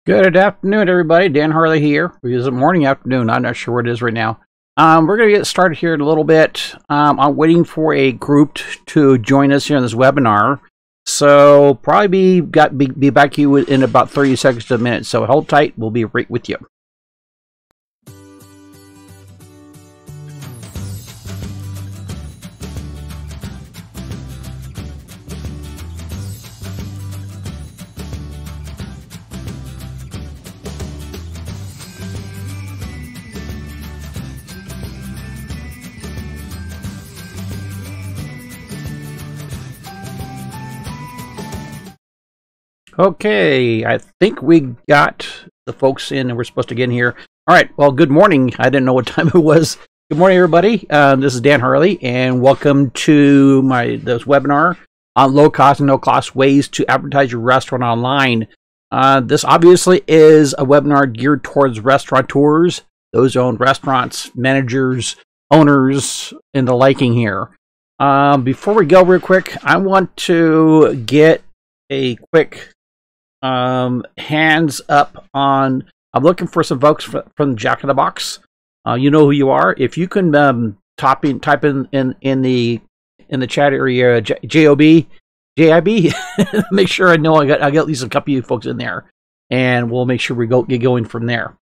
Good afternoon, everybody. Dan Harley here. Is it morning, afternoon? I'm not sure what it is right now. We're going to get started here in a little bit. I'm waiting for a group to join us here in this webinar. So probably be back to you in about 30 seconds to a minute. So hold tight. We'll be right with you. Okay, I think we got the folks in and we're supposed to get in here. All right, well, good morning. I didn't know what time it was. Good morning, everybody. This is Dan Harley, and welcome to this webinar on low-cost and no-cost ways to advertise your restaurant online. This obviously is a webinar geared towards restaurateurs, those who own restaurants, managers, owners, and the liking here. Before we go real quick, I want to get a quick hands up on. I'm looking for some folks from Jack in the Box. You know who you are. If you can type in the chat area JIB, make sure I know I got at least a couple of you folks in there, and we'll make sure we get going from there.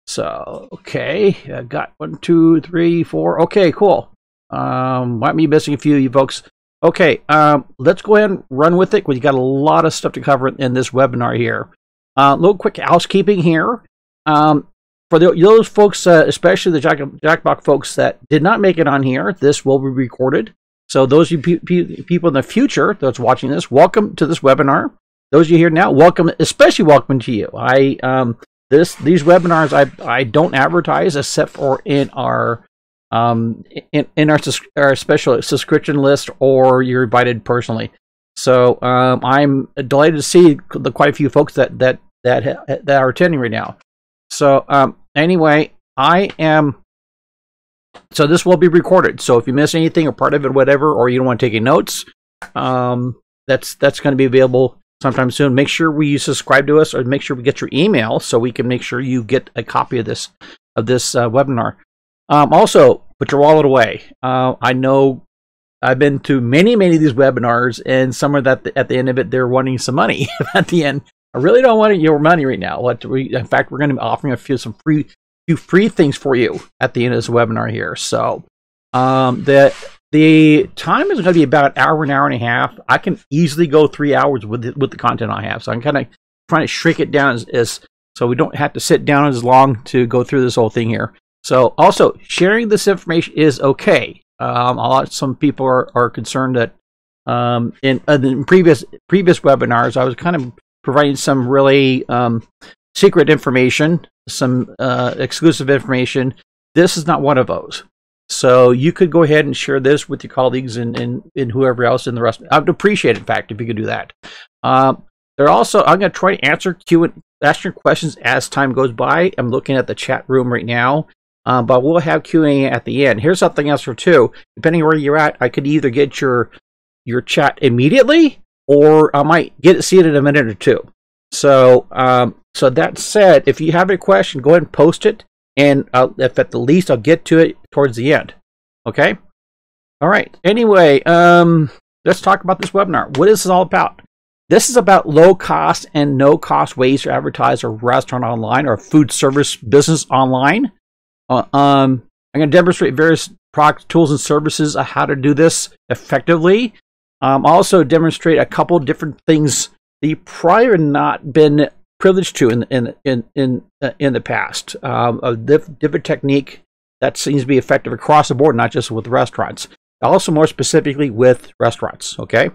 So okay, I got 1, 2, 3, 4. Okay, cool. Might be missing a few of you folks. Okay, let's go ahead and run with it. We've got a lot of stuff to cover in this webinar here. A little quick housekeeping here. For those folks, especially the Jackbox folks that did not make it on here, this will be recorded. So those of you people in the future that's watching this, welcome to this webinar. Those of you here now, welcome, especially welcome to you. These webinars I don't advertise except for in our in our special subscription list, or you're invited personally. So I'm delighted to see quite a few folks that are attending right now. So anyway, so this will be recorded. So if you miss anything or part of it, whatever, or you don't want to take any notes, that's going to be available sometime soon. Make sure you subscribe to us, or make sure we get your email so we can make sure you get a copy of this webinar. Also, put your wallet away. I know I've been to many of these webinars, and some are that at the end of it, they're wanting some money at the end. I really don't want your money right now. In fact, we're going to be offering some free things for you at the end of this webinar here. So the time is going to be about an hour and a half. I can easily go 3 hours with the content I have. So I'm kind of trying to shrink it down as so we don't have to sit down as long to go through this whole thing here. So also, sharing this information is okay. Some people are concerned that in previous webinars, I was kind of providing some really secret information, some exclusive information. This is not one of those. So you could go ahead and share this with your colleagues and whoever else in the rest. I would appreciate it, in fact, if you could do that. I'm going to try to answer your questions as time goes by. I'm looking at the chat room right now. But we'll have Q&A at the end. Here's something else too. Depending where you're at, I could either get your chat immediately, or I might see it in a minute or two. So so that said, if you have a question, go ahead and post it, and if at the least I'll get to it towards the end. Okay. All right. Anyway, let's talk about this webinar. What is this all about? This is about low cost and no cost ways to advertise a restaurant online or food service business online. I'm going to demonstrate various products, tools, and services of how to do this effectively. Also demonstrate a couple different things that you probably have not been privileged to in the past. A different technique that seems to be effective across the board, not just with restaurants. Also, more specifically with restaurants. Okay.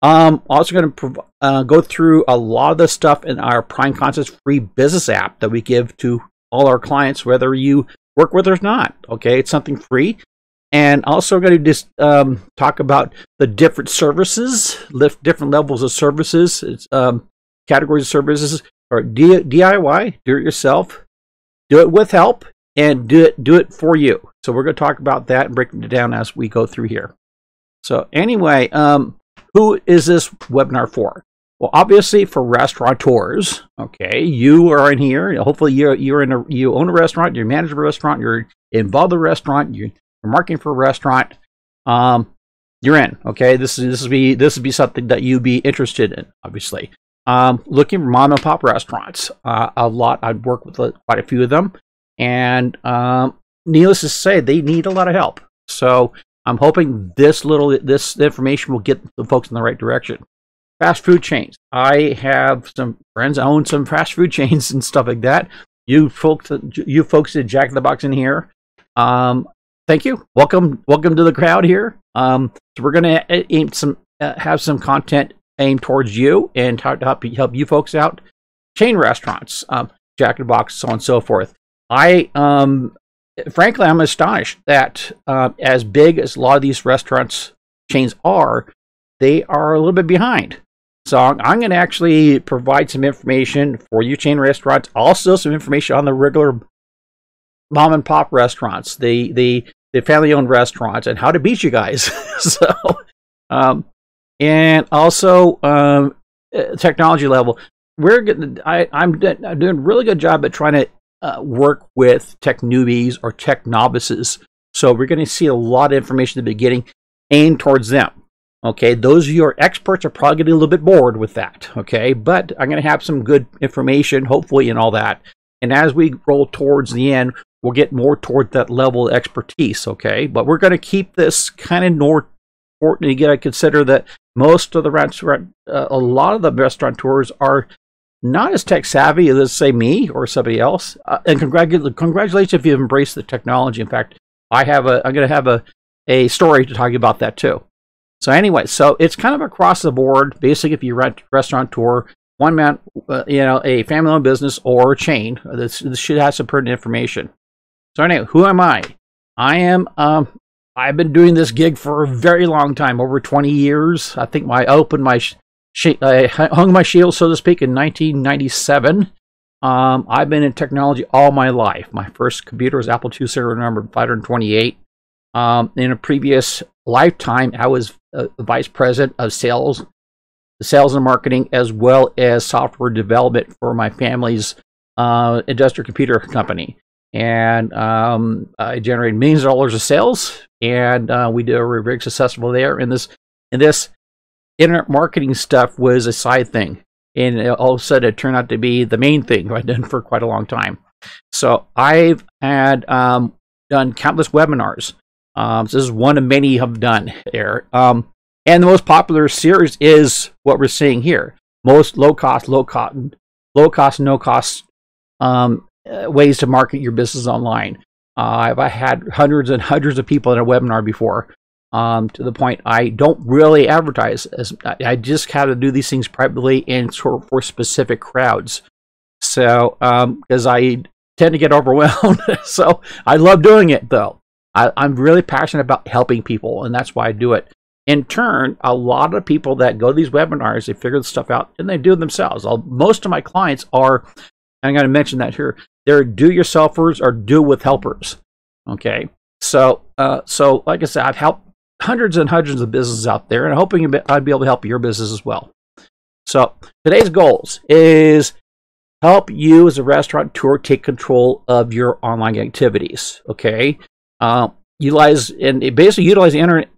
Also going to go through a lot of the stuff in our Prime Concepts free business app that we give to all our clients, whether you work with or not. Okay, it's something free. And also going to just talk about the different services, different levels of services, categories of services, or DIY, do it yourself, do it with help, and do it for you. So we're going to talk about that and break it down as we go through here. So anyway, who is this webinar for? Well, obviously for restaurateurs, okay, you are in here. Hopefully you own a restaurant, you manage a restaurant, you're involved in a restaurant, you're marketing for a restaurant. You're in. Okay, this would be something that you'd be interested in. Obviously, looking for mom and pop restaurants. A lot. I've worked with quite a few of them, and needless to say, they need a lot of help. So I'm hoping this information will get the folks in the right direction. Fast food chains. I have some friends that own some fast food chains and stuff like that. You folks at Jack in the Box in here. Thank you. Welcome to the crowd here. So we're going to have some content aimed towards you and how to help you folks out. Chain restaurants, Jack in the Box, so on and so forth. Frankly, I'm astonished that as big as a lot of these restaurants chains are, they are a little bit behind. So I'm going to actually provide some information for you chain restaurants, also some information on the regular mom and pop restaurants, the family-owned restaurants, and how to beat you guys. So, and also technology level. I'm doing a really good job at trying to work with tech newbies or tech novices. So we're going to see a lot of information at the beginning aimed towards them. Okay, those of you who are experts are probably getting a little bit bored with that. Okay, but I'm going to have some good information, hopefully, and all that. And as we roll towards the end, we'll get more toward that level of expertise, okay? But we're going to keep this kind of more important. You got to consider that most of the a lot of the restaurateurs are not as tech savvy as, say, me or somebody else. And congratulations if you've embraced the technology. In fact, I'm going to have a story to talk about that too. So anyway, so it's kind of across the board. Basically, if you're a restaurateur, one man, a family-owned business or a chain, this should have some pertinent information. So anyway, who am I? I've been doing this gig for a very long time, over 20 years. I think I hung my shield, so to speak, in 1997. I've been in technology all my life. My first computer was Apple II serial number 528. In a previous lifetime, I was vice president of sales and marketing, as well as software development for my family's industrial computer company. And I generated millions of dollars of sales, and we were very successful there. And this internet marketing stuff was a side thing, and all of a sudden it turned out to be the main thing I've done for quite a long time. So I've had done countless webinars. So this is one of many I've done there. And the most popular series is what we're seeing here. Most no cost ways to market your business online. I've had hundreds and hundreds of people in a webinar before, to the point I don't really advertise. I just have to do these things privately and for specific crowds. So, because I tend to get overwhelmed. So I love doing it, though. I'm really passionate about helping people, and that's why I do it. In turn, a lot of people that go to these webinars, they figure this stuff out, and they do it themselves. Most of my clients are, I'm going to mention that here, they're do-yourselfers or do-with-helpers. Okay, so like I said, I've helped hundreds and hundreds of businesses out there, and I'm hoping I'd be able to help your business as well. So today's goals is help you as a restaurateur take control of your online activities. Okay. Utilize the internet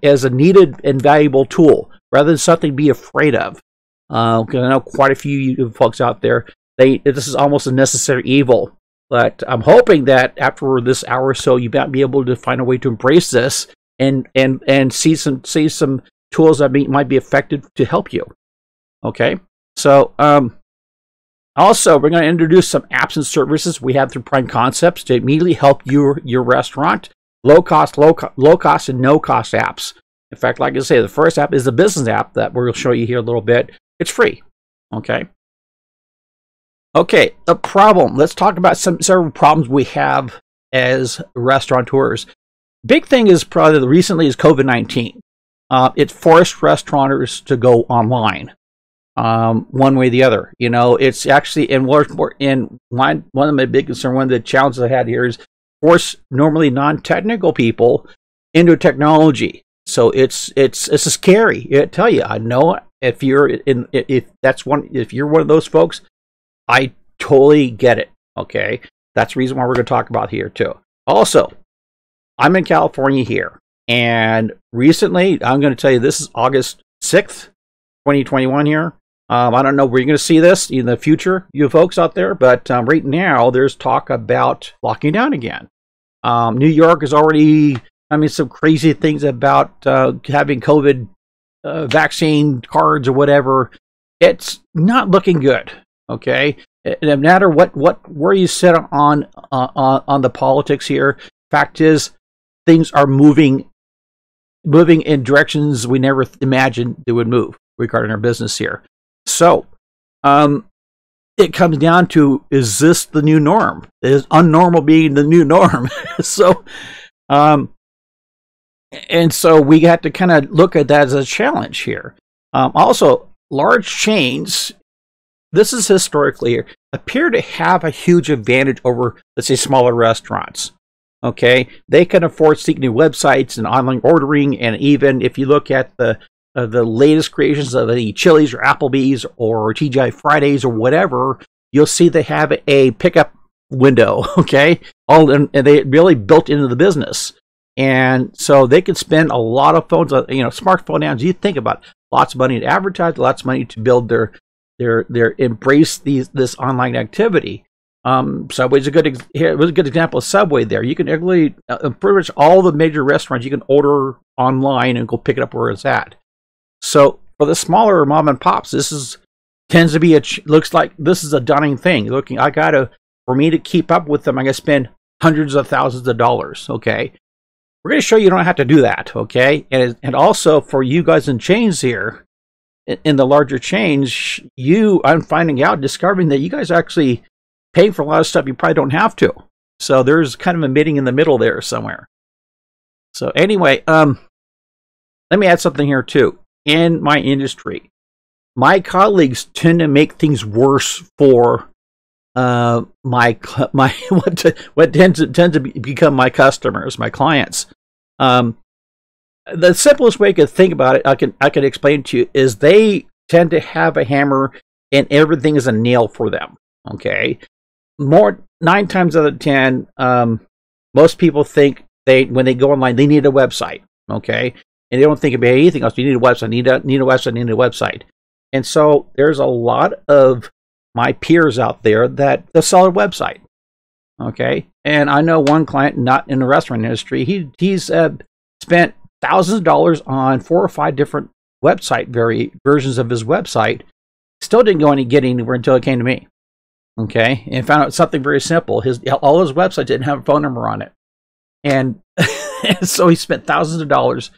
as a needed and valuable tool rather than something to be afraid of. Because I know quite a few folks out there, this is almost a necessary evil. But I'm hoping that after this hour or so, you might be able to find a way to embrace this and see some tools that might be effective to help you. Okay, so also we're going to introduce some apps and services we have through Prime Concepts to immediately help your restaurant. Low cost, and no cost apps. In fact, like I say, the first app is the business app that we'll show you here a little bit. It's free. Okay. Okay, the problem. Let's talk about several problems we have as restaurateurs. Big thing is probably recently is COVID-19. It forced restaurateurs to go online, one way or the other. It's actually one of my big concerns. One of the challenges I had here is force normally non-technical people into technology. So it's scary. I tell you, I know if you're in, if you're one of those folks, I totally get it. Okay, that's the reason why we're going to talk about here too. Also, I'm in California here, and recently, I'm going to tell you, this is August 6th, 2021 here. I don't know where you're going to see this in the future, you folks out there, but right now there's talk about locking down again. New York is already, some crazy things about having COVID vaccine cards or whatever. It's not looking good. Okay, no matter where you sit on the politics here, fact is things are moving in directions we never imagined they would move regarding our business here. So, it comes down to, is this the new norm? Is unnormal being the new norm? So, and so we have to kind of look at that as a challenge here. Also, large chains, this is historically here, appear to have a huge advantage over, let's say, smaller restaurants. Okay, they can afford to seek new websites and online ordering, and even if you look at the latest creations of the Chili's or Applebee's or TGI Fridays or whatever, you'll see they have a pickup window. Okay, and they really built into the business, and so they can spend a lot of phones, smartphone ads. You think about it, lots of money to advertise, lots of money to build their embrace this online activity. Subway's a good example of Subway there. You can really pretty much all the major restaurants you can order online and go pick it up where it's at. So for the smaller mom and pops, tends to be looks like this is a daunting thing. For me to keep up with them, I gotta spend hundreds of thousands of dollars. Okay, we're gonna show you don't have to do that. Okay, and also for you guys in chains here, in the larger chains, I'm discovering that you guys actually paying for a lot of stuff you probably don't have to. So there's kind of a meeting in the middle there somewhere. So anyway, let me add something here too. In my industry, my colleagues tend to make things worse for what tends to become my customers, my clients. The simplest way I could think about it, I can explain to you, is they tend to have a hammer and everything is a nail for them. Okay, 9 times out of 10, most people think when they go online they need a website. Okay, and they don't think about anything else. You need a website. Need a website. And so there's a lot of my peers out there that they'll sell a website. Okay, and I know one client, not in the restaurant industry, he's spent thousands of dollars on 4 or 5 different website versions of his website. Still didn't get anywhere until it came to me. Okay, and found out something very simple. All his websites didn't have a phone number on it, and so he spent thousands of dollars.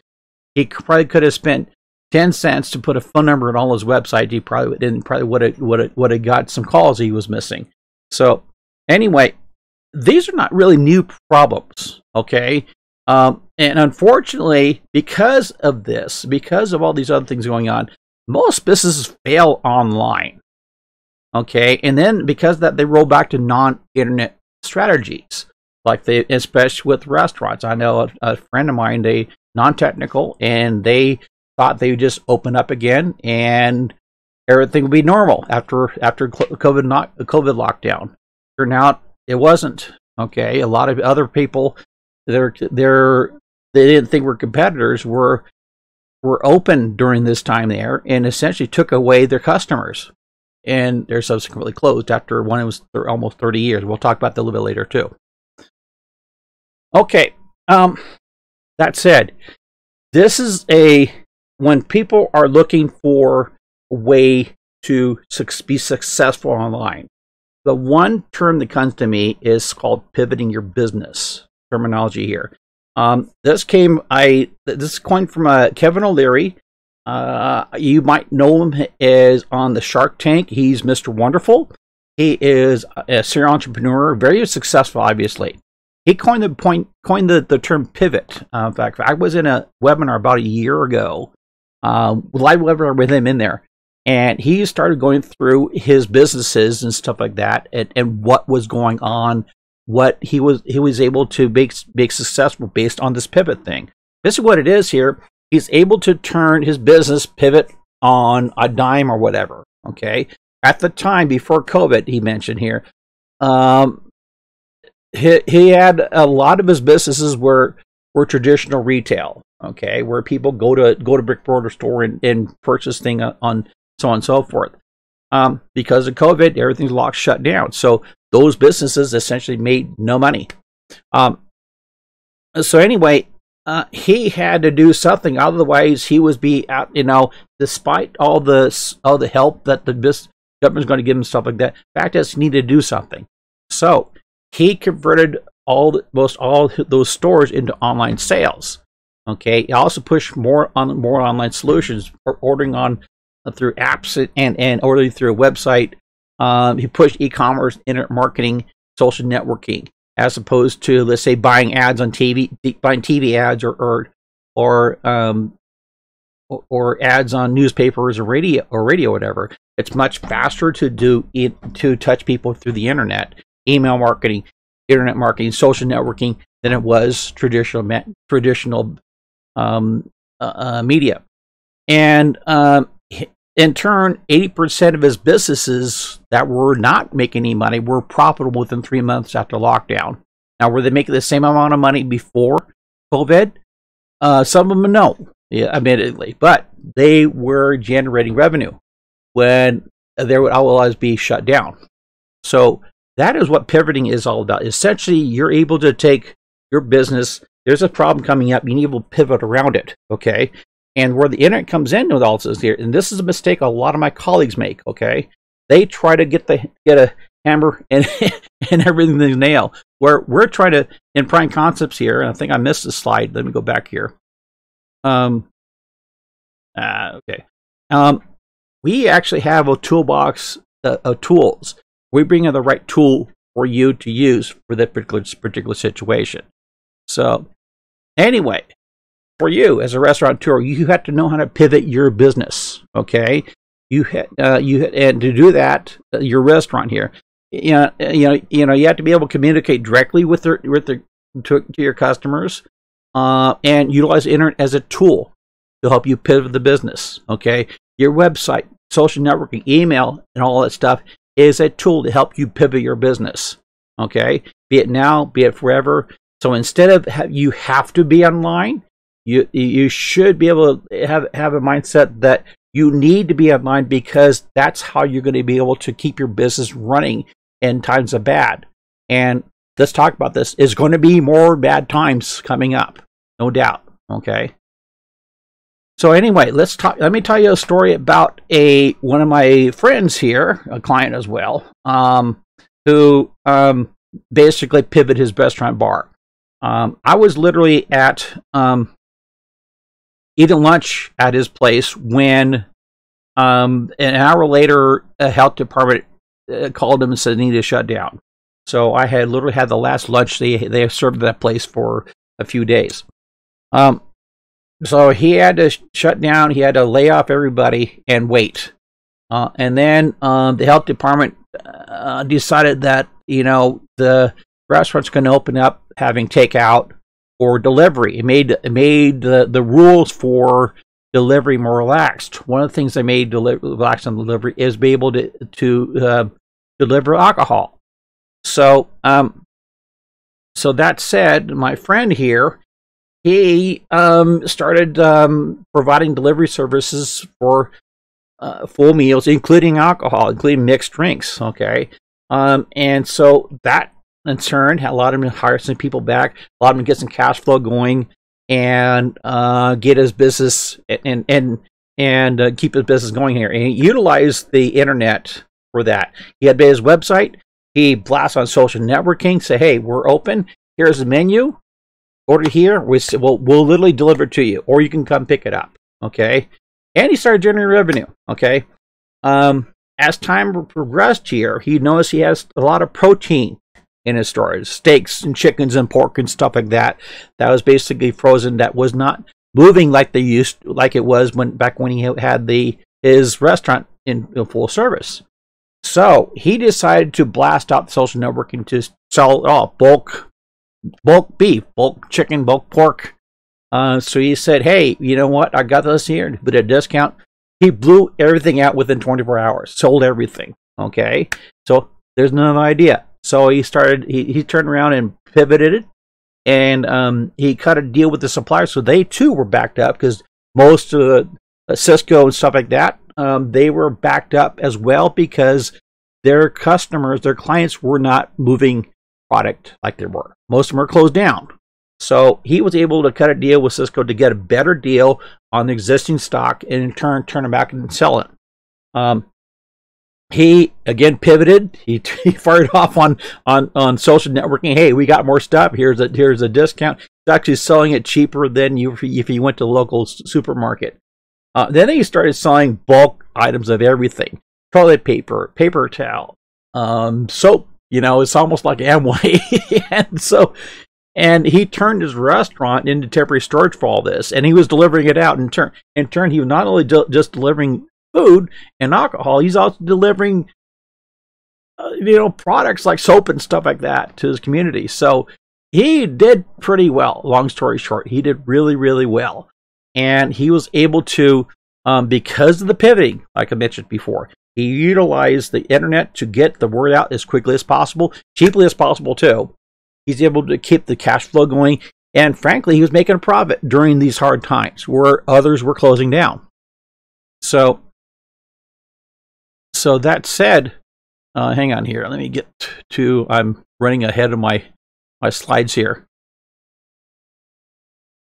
He probably could have spent 10 cents to put a phone number on all his websites. He probably would have got some calls he was missing. So anyway, these are not really new problems. Okay, and unfortunately, because of all these other things going on, most businesses fail online. Okay, and then because of that, they roll back to non-internet strategies, especially with restaurants. I know a friend of mine, they non-technical, and they thought they would just open up again and everything would be normal after COVID lockdown. Turned out it wasn't. Okay, a lot of other people they didn't think were competitors were open during this time there, and essentially took away their customers. And they're subsequently closed after one was almost 30 years. We'll talk about that a little bit later too. Okay, that said, this is when people are looking for a way to be successful online. The one term that comes to me is called pivoting your business terminology here. This is coined from Kevin O'Leary. You might know him as on the Shark Tank. He's Mr. Wonderful. He is a serial entrepreneur, very successful, obviously. He coined the term pivot. In fact, I was in a webinar about a year ago, live webinar with him in there, and he started going through his businesses and stuff like that, and what was going on, what he was able to make successful based on this pivot thing. This is what it is here. He's able to turn his business pivot on a dime or whatever. Okay, at the time before COVID, he mentioned here, he had a lot of his businesses were traditional retail. Okay, where people go to brick and mortar store and purchase things on so on and so forth. Because of COVID, everything's locked, shut down. So those businesses essentially made no money. So anyway, he had to do something. Otherwise, he was be out. Despite all the help that the government's going to give him, stuff like that. Fact is, he needed to do something. So he converted most all those stores into online sales. Okay. He also pushed more online solutions, ordering through apps and ordering through a website. He pushed e-commerce, internet marketing, social networking, as opposed to, let's say, buying ads on TV, buying TV ads or ads on newspapers or radio, whatever. It's much faster to touch people through the internet, email marketing, internet marketing, social networking than it was traditional media. And in turn, 80% of his businesses that were not making any money were profitable within 3 months after lockdown. Now, were they making the same amount of money before COVID? Some of them no, admittedly, but they were generating revenue when there would otherwise be shut down. So that is what pivoting is all about. Essentially, you're able to take your business. There's a problem coming up. You need to pivot around it. Okay. And where the internet comes in with all this here, and this is a mistake a lot of my colleagues make. Okay, they try to get a hammer and and everything to nail. Where we're trying to in Prime Concepts here, and I think I missed a slide. Let me go back here. Okay. We actually have a toolbox of tools. We bring in the right tool for you to use for that particular situation. So, anyway. For you as a restaurateur, you have to know how to pivot your business. Okay, and to do that, your restaurant here, you have to be able to communicate directly with your customers, and utilize the internet as a tool to help you pivot the business. Okay, your website, social networking, email, and all that stuff is a tool to help you pivot your business. Okay, be it now, be it forever. So instead of you have to be online. You should be able to have a mindset that you need to be online because that's how you're going to be able to keep your business running in times of bad. And let's talk about this. There's going to be more bad times coming up, no doubt. Okay. So anyway, let me tell you a story about one of my friends here, a client as well, who basically pivoted his restaurant bar. I was literally at eating lunch at his place when an hour later a health department called him and said they need to shut down. So I had literally had the last lunch they served at that place for a few days. So he had to shut down. He had to lay off everybody and wait. And then the health department decided that the restaurant's going to open up having takeout or delivery. It made the rules for delivery more relaxed. One of the things they made relaxed on delivery is be able to deliver alcohol. So so that said, my friend here, he started providing delivery services for full meals, including alcohol, including mixed drinks. Okay, and so that in turn, a lot of them hire some people back. A lot of them get some cash flow going and get his business and keep his business going here. And he utilized the internet for that. He had his website. He blasts on social networking. Say, hey, we're open. Here's the menu. Order here. We'll literally deliver it to you, or you can come pick it up. Okay. And he started generating revenue. Okay. As time progressed here, he noticed he has a lot of protein in his stores, steaks and chickens and pork and stuff like that. That was basically frozen. That was not moving like it was back when he had his restaurant in full service. So he decided to blast out the social networking to sell bulk beef, bulk chicken, bulk pork. So he said, "Hey, you know what? I got this here. Put a discount. He blew everything out within 24 hours, sold everything. Okay, so there's no idea. So he started. He turned around and pivoted it, and he cut a deal with the suppliers, so they too were backed up because most of the Cisco and stuff like that, they were backed up as well because their customers, their clients, were not moving product like they were. Most of them are closed down. So he was able to cut a deal with Cisco to get a better deal on the existing stock, and in turn turn it back and sell it. He again pivoted. He fired off on social networking. Hey, we got more stuff. Here's a discount. He's actually selling it cheaper than if you went to the local supermarket. Then he started selling bulk items of everything: toilet paper, paper towel, soap. It's almost like Amway. And he turned his restaurant into temporary storage for all this, and he was delivering it out. In turn, he was not only just delivering food and alcohol, he's also delivering, products like soap and stuff like that to his community. So he did pretty well. Long story short, he did really, really well, and he was able to, because of the pivoting, like I mentioned before, he utilized the internet to get the word out as quickly as possible, cheaply as possible too. He's able to keep the cash flow going, and frankly, he was making a profit during these hard times where others were closing down. So that said, hang on here. Let me get to. I'm running ahead of my slides here.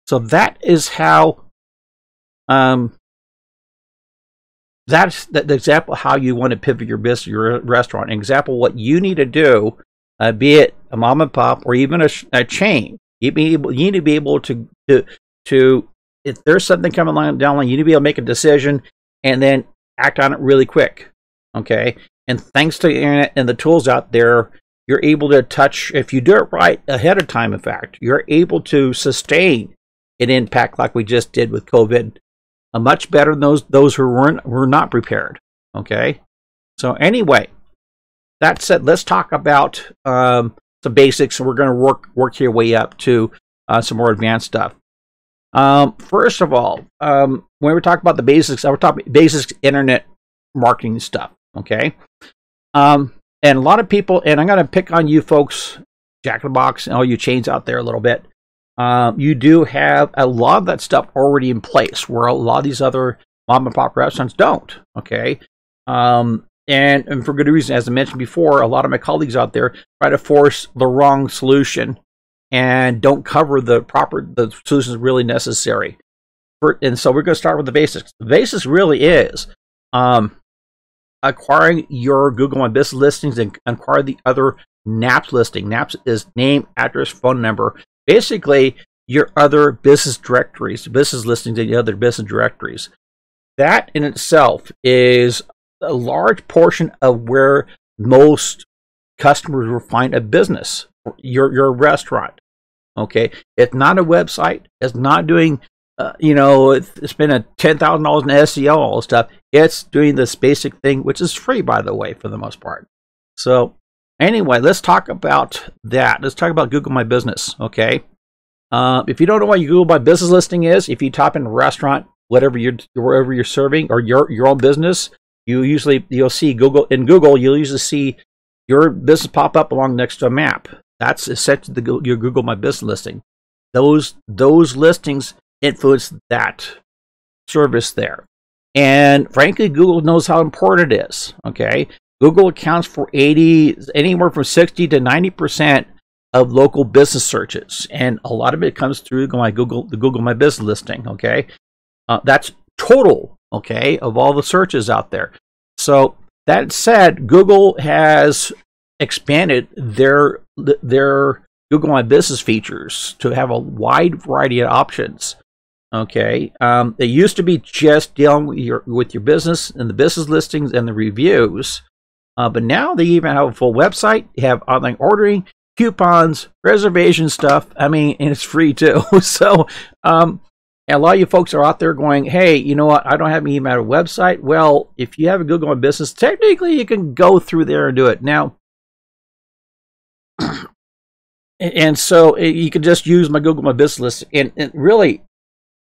So that is how. That's the example how you want to pivot your business, your restaurant. An example what you need to do. Be it a mom and pop or even a chain, you need to be able to if there's something coming down the line, you need to be able to make a decision and then act on it really quick. Okay, and thanks to the internet and the tools out there, you're able to touch. If you do it right ahead of time, in fact, you're able to sustain an impact like we just did with COVID, much better than those who were not prepared. Okay, so anyway. That said, let's talk about some basics, and we're going to work your way up to some more advanced stuff. First of all, when we're talking about the basics, we're talking basics internet marketing stuff. Okay, and a lot of people, and I'm going to pick on you folks, Jack in the Box, and all you chains out there a little bit. You do have a lot of that stuff already in place, where a lot of these other mom and pop restaurants don't. Okay. And for good reason, as I mentioned before, a lot of my colleagues out there try to force the wrong solution and don't cover the solutions really necessary. And so we're going to start with the basics. The basics really is acquiring your Google My Business listings and acquire the other NAPS listing. NAPS is name, address, phone number. Basically, your other business directories, business listings, and the other business directories. That in itself is a large portion of where most customers will find a business, your restaurant. Okay, it's not a website. It's not doing, it's spending $10,000 in SEO, all this stuff. It's doing this basic thing, which is free, by the way, for the most part. So anyway, let's talk about that. Let's talk about Google My Business. Okay, if you don't know what your Google My Business listing is, if you type in restaurant, wherever you're serving, or your own business. You'll see Google. In Google, you'll usually see your business pop up along next to a map. That's essentially your Google My Business listing. Those listings influence that service there. And frankly, Google knows how important it is. Okay, Google accounts for anywhere from 60 to 90% of local business searches, and a lot of it comes through the Google My Business listing. Okay, that's total. Okay, of all the searches out there. So that said, Google has expanded their Google My Business features to have a wide variety of options. Okay, it used to be just dealing with your business and the business listings and the reviews, but now they even have a full website. They have online ordering, coupons, reservation stuff. I mean, and it's free too. So. And a lot of you folks are out there going, hey, you know what? I don't have even a website. Well, if you have a Google My Business, technically you can go through there and do it. Now, and so you can just use my Google My Business list. And really,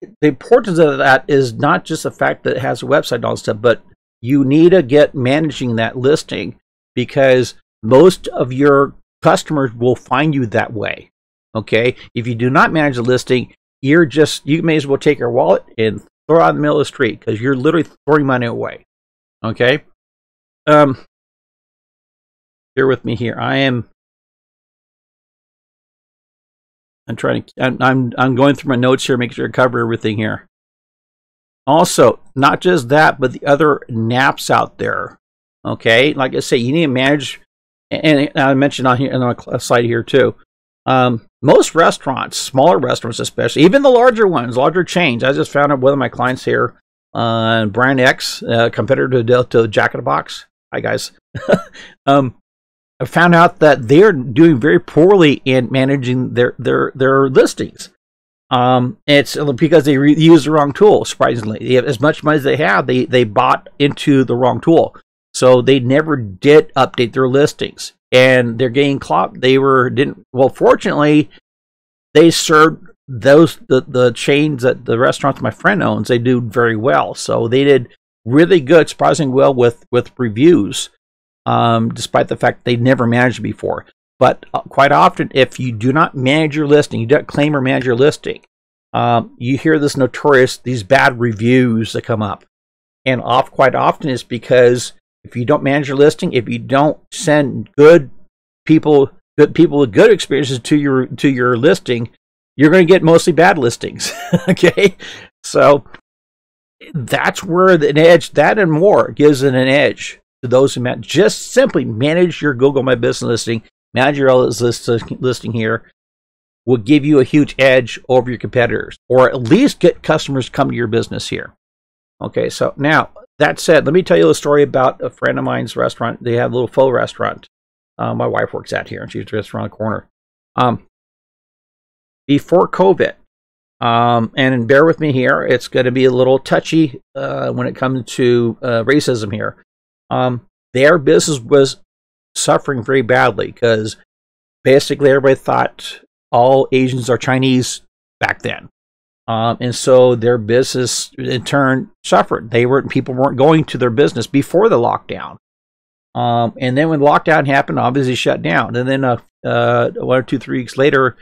the importance of that is not just the fact that it has a website and all that stuff, but you need to get managing that listing, because most of your customers will find you that way. Okay, if you do not manage the listing, you may as well take your wallet and throw it out in the middle of the street, because you're literally throwing money away. Okay, bear with me here. I'm going through my notes here, making sure I cover everything here. Also, not just that, but the other naps out there. Okay, like I say, you need to manage, and I mentioned on here on a slide here too. Most restaurants, smaller restaurants especially, even the larger ones, larger chains. I just found out one of my clients here, Brand X, competitor to Jack in the Box. Hi guys. I found out that they're doing very poorly in managing their listings. It's because they use the wrong tool. Surprisingly, as much money as they have, they bought into the wrong tool, so they never did update their listings, and they're getting clout. Well, fortunately, they served the chains that the restaurants my friend owns. They do very well, so they did really good, surprisingly well with reviews. Despite the fact they never managed before. But quite often, if you do not manage your listing, you don't claim or manage your listing, you hear these bad reviews that come up. And quite often it's because if you don't manage your listing, if you don't send good people with good experiences to your listing, you're going to get mostly bad listings. Okay, so that's where that and more gives it an edge to those who just simply manage your Google My Business listing, manage your listing here, will give you a huge edge over your competitors, or at least get customers to come to your business here. Okay, so now that said, let me tell you a story about a friend of mine's restaurant. They have a little faux restaurant. My wife works out here, and she's just around the corner. Before COVID, and bear with me here, it's going to be a little touchy when it comes to racism here. Their business was suffering very badly because basically everybody thought all Asians are Chinese back then, and so their business in turn suffered. People weren't going to their business before the lockdown, and then when lockdown happened, obviously shut down. And then 1 or 2, 3 weeks later,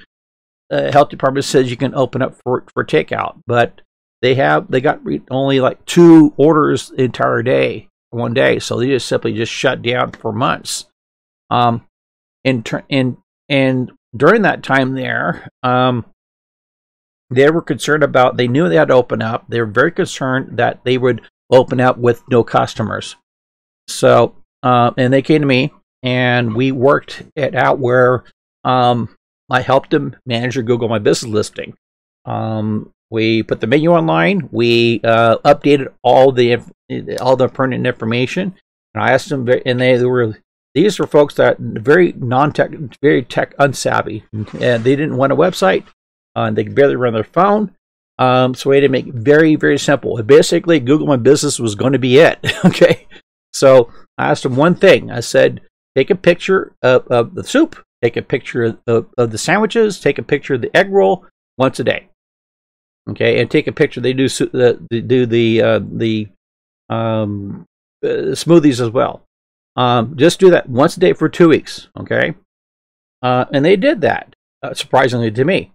health department says you can open up for takeout, but they got only like 2 orders the entire day. One day, so they just simply shut down for months. And during that time there, they were concerned about. They knew they had to open up. They were very concerned that they would open up with no customers. So, and they came to me, and we worked it out where I helped them manage their Google My Business listing. We put the menu online. We updated all the pertinent information. And I asked them, and these were folks that very non-tech, very tech unsavvy, and they didn't want a website. They could barely run their phone. So we had to make it very, very simple. Basically, Google My Business was going to be it. Okay. So I asked them one thing. I said, take a picture of the soup, take a picture of the sandwiches, take a picture of the egg roll once a day. Okay, and take a picture. They do the smoothies as well. Just do that once a day for 2 weeks. Okay, and they did that. Surprisingly to me,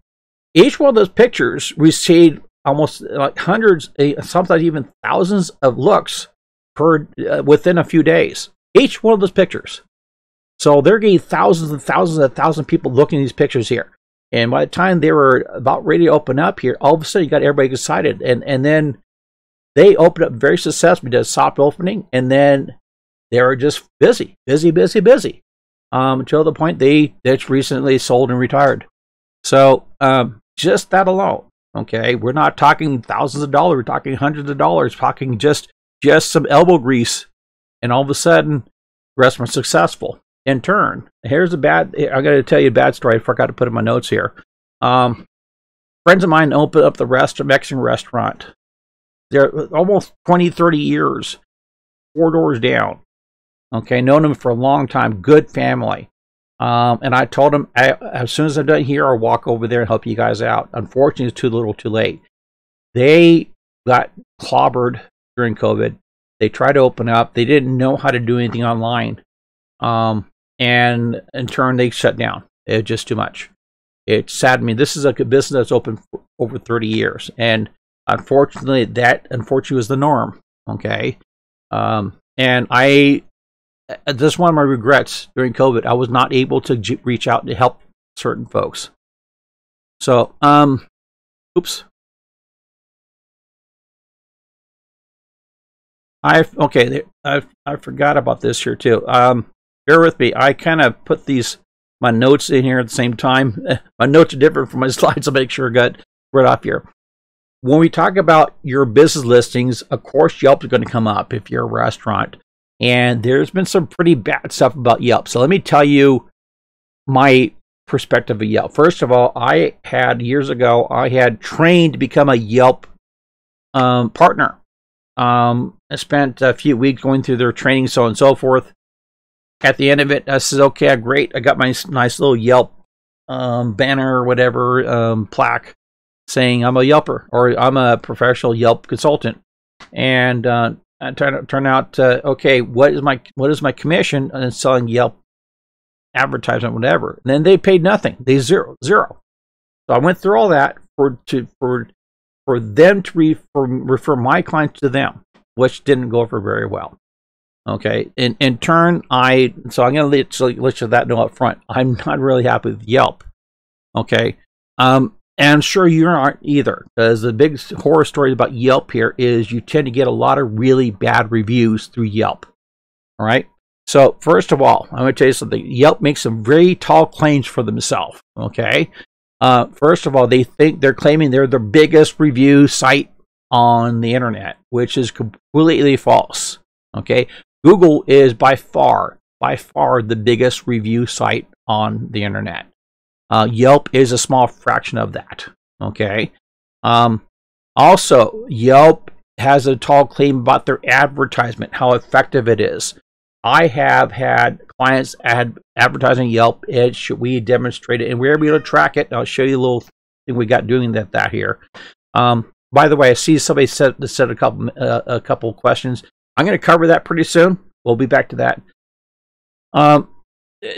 each one of those pictures received almost like hundreds, sometimes even thousands of looks within a few days. Each one of those pictures. So they're getting thousands and thousands and thousands of people looking at these pictures here. And by the time they were about ready to open up here, all of a sudden you got everybody excited. And then they opened up very successfully, did a soft opening, and then they were just busy. Until the point they just recently sold and retired. So just that alone, okay, we're not talking thousands of dollars, we're talking hundreds of dollars, talking just some elbow grease, and all of a sudden the restaurant's successful. In turn, here's I'm going to tell you a bad story. I forgot to put in my notes here. Friends of mine opened up the Mexican restaurant. They're almost 20, 30 years, 4 doors down. Okay, known them for a long time, good family. And I told them, as soon as I'm done here, I'll walk over there and help you guys out. Unfortunately, it's too little too late. They got clobbered during COVID. They tried to open up. They didn't know how to do anything online. And in turn, they shut down. It was just too much. It saddened me. This is a business that's open for over 30 years. And unfortunately, that was the norm. Okay. And this is one of my regrets during COVID. I was not able to reach out to help certain folks. So, oops. I forgot about this here too. Bear with me. I kind of put my notes in here at the same time. My notes are different from my slides. I'll make sure I got right off here. When we talk about your business listings, of course, Yelp is going to come up if you're a restaurant. And there's been some pretty bad stuff about Yelp. So let me tell you my perspective of Yelp. First of all, years ago, I had trained to become a Yelp partner. I spent a few weeks going through their training, so on and so forth. At the end of it, I said, okay, great. I got my nice little Yelp banner or whatever, plaque saying I'm a Yelper or I'm a professional Yelp consultant. And it turned out, okay, what is my commission on selling Yelp advertisement, whatever? And then they paid nothing. They zero. So I went through all that for them to refer my clients to them, which didn't go over very well. Okay, in turn, so I'm going to let you that know up front. I'm not really happy with Yelp. Okay, and I'm sure you aren't either, because the big horror story about Yelp here is you tend to get a lot of really bad reviews through Yelp. All right. So first of all, I'm going to tell you something. Yelp makes some very tall claims for themselves. Okay. First of all, they're claiming they're the biggest review site on the internet, which is completely false. Okay. Google is by far the biggest review site on the internet. Yelp is a small fraction of that. Okay. Also, Yelp has a tall claim about their advertisement, how effective it is. I have had clients advertising Yelp. We demonstrated, and we were able to track it. I'll show you a little thing we got doing that here. By the way, I see somebody said a couple questions. I'm going to cover that pretty soon. We'll be back to that.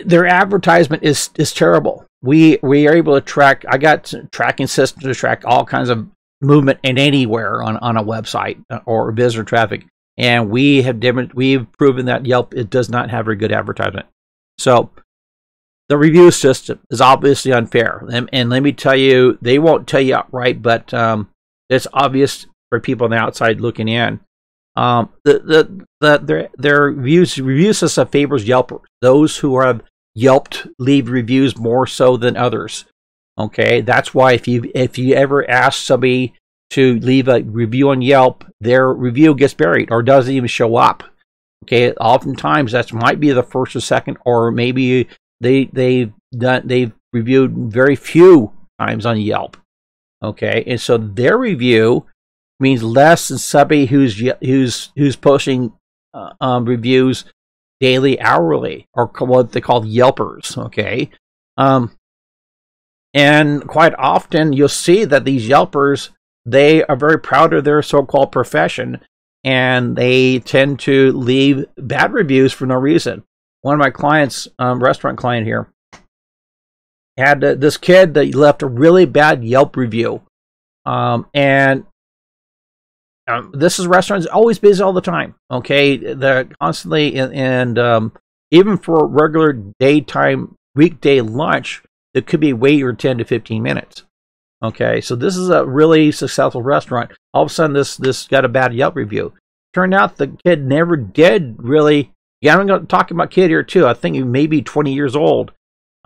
Their advertisement is terrible. We are able to track. I got tracking systems to track all kinds of movement in anywhere on a website or visitor traffic, and we've proven that Yelp does not have very good advertisement. So the review system is obviously unfair, and let me tell you, they won't tell you outright, but it's obvious for people on the outside looking in. Their review system favors Yelpers, those who have Yelped leave reviews more so than others. Okay, that's why if you ever ask somebody to leave a review on Yelp, their review gets buried or doesn't even show up. Okay, oftentimes that might be the first or second, or maybe they've reviewed very few times on Yelp. Okay, and so their review means less than somebody who's posting reviews daily, hourly, or what they call Yelpers. Okay, and quite often you'll see that these Yelpers, they are very proud of their so-called profession, and they tend to leave bad reviews for no reason. One of my clients, restaurant client here, had this kid that left a really bad Yelp review, and this is restaurants always busy all the time. Okay, they're constantly and even for regular daytime weekday lunch, it could be wait your 10 to 15 minutes. Okay, so this is a really successful restaurant. All of a sudden, this got a bad Yelp review. Turned out the kid never did really. Yeah, I'm going to talk about kid here too. I think he may be 20 years old.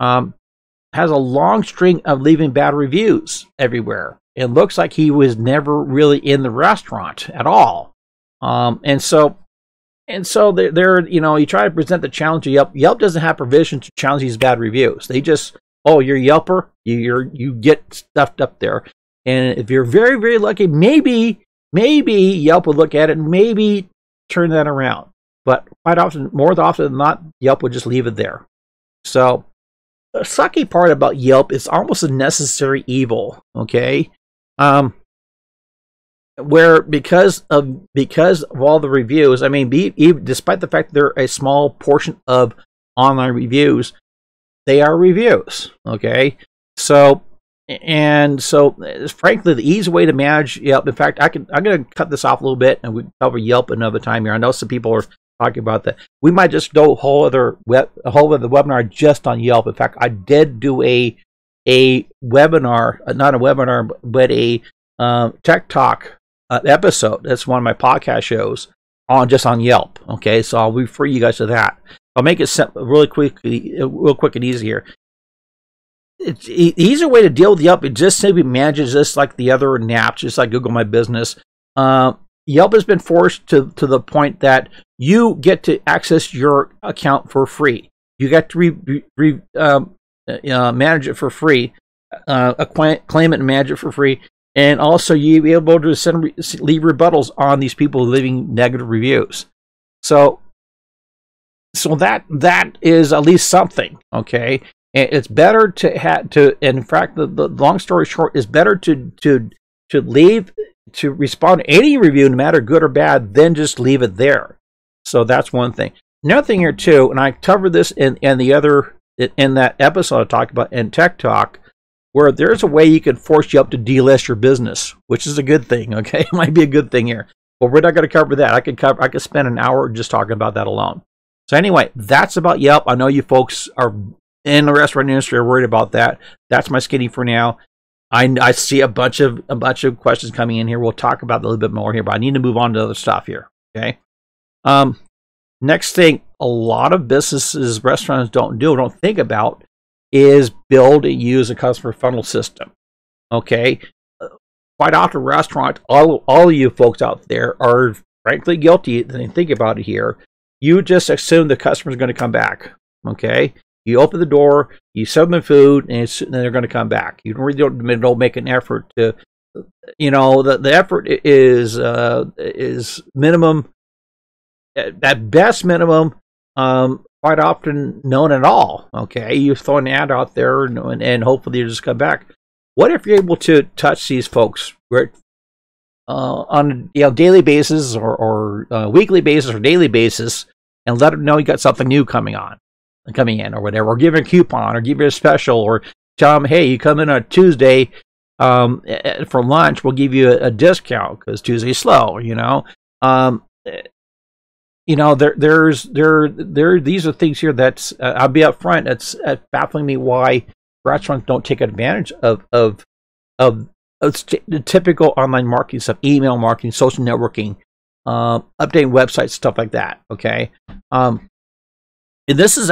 Has a long string of leaving bad reviews everywhere. It looks like he was never really in the restaurant at all. And so they're you try to present the challenge to Yelp. Yelp doesn't have provision to challenge these bad reviews. They just, oh, you're a Yelper, you get stuffed up there. And if you're very, very lucky, maybe Yelp would look at it and maybe turn that around. But quite often, more often than not, Yelp would just leave it there. So the sucky part about Yelp is almost a necessary evil. Okay. where because of all the reviews, I mean, even despite the fact they're a small portion of online reviews, they are reviews. Okay, so frankly, the easy way to manage Yelp. In fact, I'm going to cut this off a little bit, and we cover Yelp another time here. I know some people are talking about that. We might just do a whole other webinar just on Yelp. In fact, I did do a webinar, not a webinar, but a Tech Talk episode. That's one of my podcast shows on Yelp. Okay, so I'll refer you guys to that. I'll make it real quick and easy here. It's the easier way to deal with Yelp. It just simply manages just like the other apps, just like Google My Business. Yelp has been forced to the point that you get to access your account for free. You get to manage it for free, claim it and manage it for free, and also you'll be able to leave rebuttals on these people leaving negative reviews. So that is at least something, okay? And it's better and in fact, the long story short, is better to respond to any review, no matter good or bad, than just leave it there. So that's one thing. Another thing here too, and I covered this in that episode I talked about in Tech Talk, where there's a way you can force Yelp to delist your business, which is a good thing. Okay, it might be a good thing here, but we're not going to cover that. I could spend an hour just talking about that alone. So anyway, that's about Yelp. I know you folks are in the restaurant industry are worried about that. That's my skinny for now. I see a bunch of questions coming in here. We'll talk about that a little bit more here, but I need to move on to other stuff here. Okay. Next thing, a lot of businesses, restaurants don't think about is build and use a customer funnel system. Okay. Quite often, restaurant, all of you folks out there are frankly guilty. And think about it here. You just assume the customer is going to come back. Okay. You open the door, you serve them food, and then they're going to come back. You really don't make an effort to, the effort is minimum, at best minimum, quite often none at all. Okay, you throw an ad out there, and hopefully you just come back. What if you're able to touch these folks on daily basis or weekly basis or daily basis, and let them know you got something new coming in or whatever, or give you a coupon or give you a special, or tell them, hey, you come in on Tuesday for lunch, we'll give you a discount because Tuesday's slow. These are things here that's I'll be up front. It's baffling me why restaurants don't take advantage of the typical online marketing stuff, email marketing, social networking, updating websites, stuff like that. Okay. And this is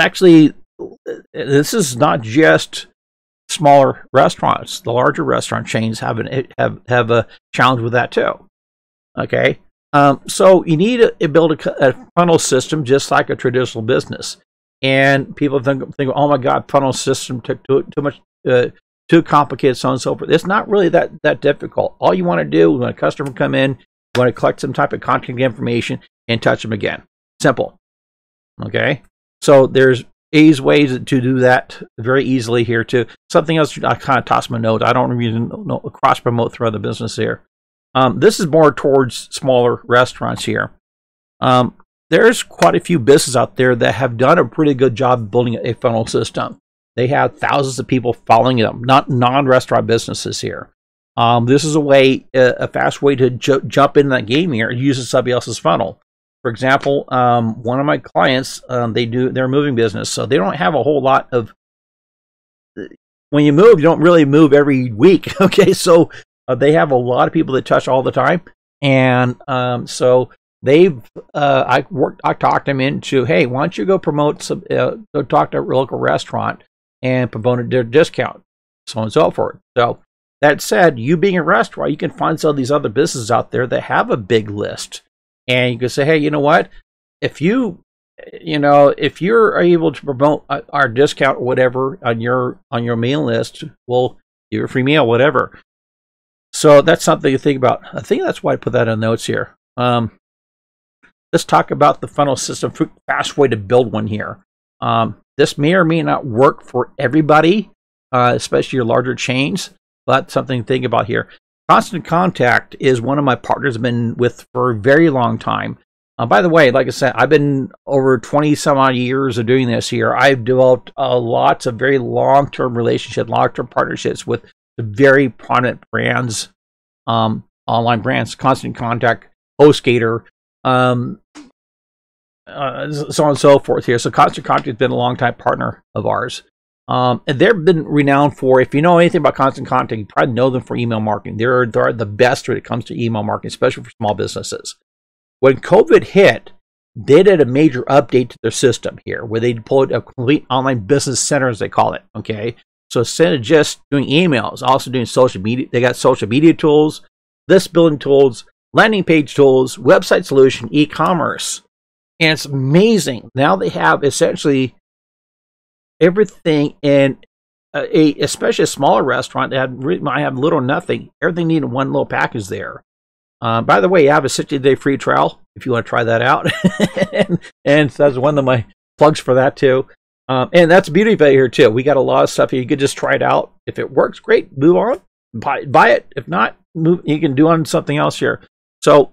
not just smaller restaurants. The larger restaurant chains have a challenge with that too. Okay, so you need to build a funnel system just like a traditional business. And people think, oh my God, funnel system took too much, too complicated, so on and so forth. It's not really that difficult. All you want to do when a customer come in, you want to collect some type of contact information and touch them again. Simple. Okay. So there's easy ways to do that very easily here too. Something else I kind of toss my notes. I don't really cross promote through other business here. This is more towards smaller restaurants here. There's quite a few businesses out there that have done a pretty good job building a funnel system. They have thousands of people following them, not non-restaurant businesses here. This is a fast way to jump in that game here and use somebody else's funnel. For example, one of my clients, they're moving business, so they don't have a whole lot of. When you move, you don't really move every week. Okay, so they have a lot of people that touch all the time, and so they've. I talked them into, hey, why don't you go promote go talk to a local restaurant and promote their discount, so on and so forth. So that said, you being a restaurant, you can find some of these other businesses out there that have a big list. And you can say, hey, you know what? If you're able to promote our discount or whatever on your meal list, we'll give you a free meal, whatever. So that's something to think about. I think that's why I put that in notes here. Let's talk about the funnel system. Fast way to build one here. This may or may not work for everybody, especially your larger chains, but something to think about here. Constant Contact is one of my partners I've been with for a very long time. By the way, like I said, I've been over 20 some odd years of doing this here. I've developed lots of very long-term relationships, long-term partnerships with the very prominent brands, online brands, Constant Contact, HostGator, so on and so forth here. So Constant Contact has been a long-time partner of ours. And they've been renowned for, if you know anything about Constant Contact, you probably know them for email marketing. They're the best when it comes to email marketing, especially for small businesses. When COVID hit, they did a major update to their system here, where they deployed a complete online business center, as they call it. Okay, so instead of just doing emails, also doing social media, they got social media tools, list building tools, landing page tools, website solution, e-commerce, and it's amazing. Now they have essentially everything in especially a smaller restaurant that might have little or nothing. Everything needed one little package there. By the way, you have a 60-day free trial if you want to try that out. and that's one of my plugs for that too. And that's the beauty of it here too. We got a lot of stuff here. You could just try it out. If it works, great. Move on. Buy it. If not, you can do on something else here. So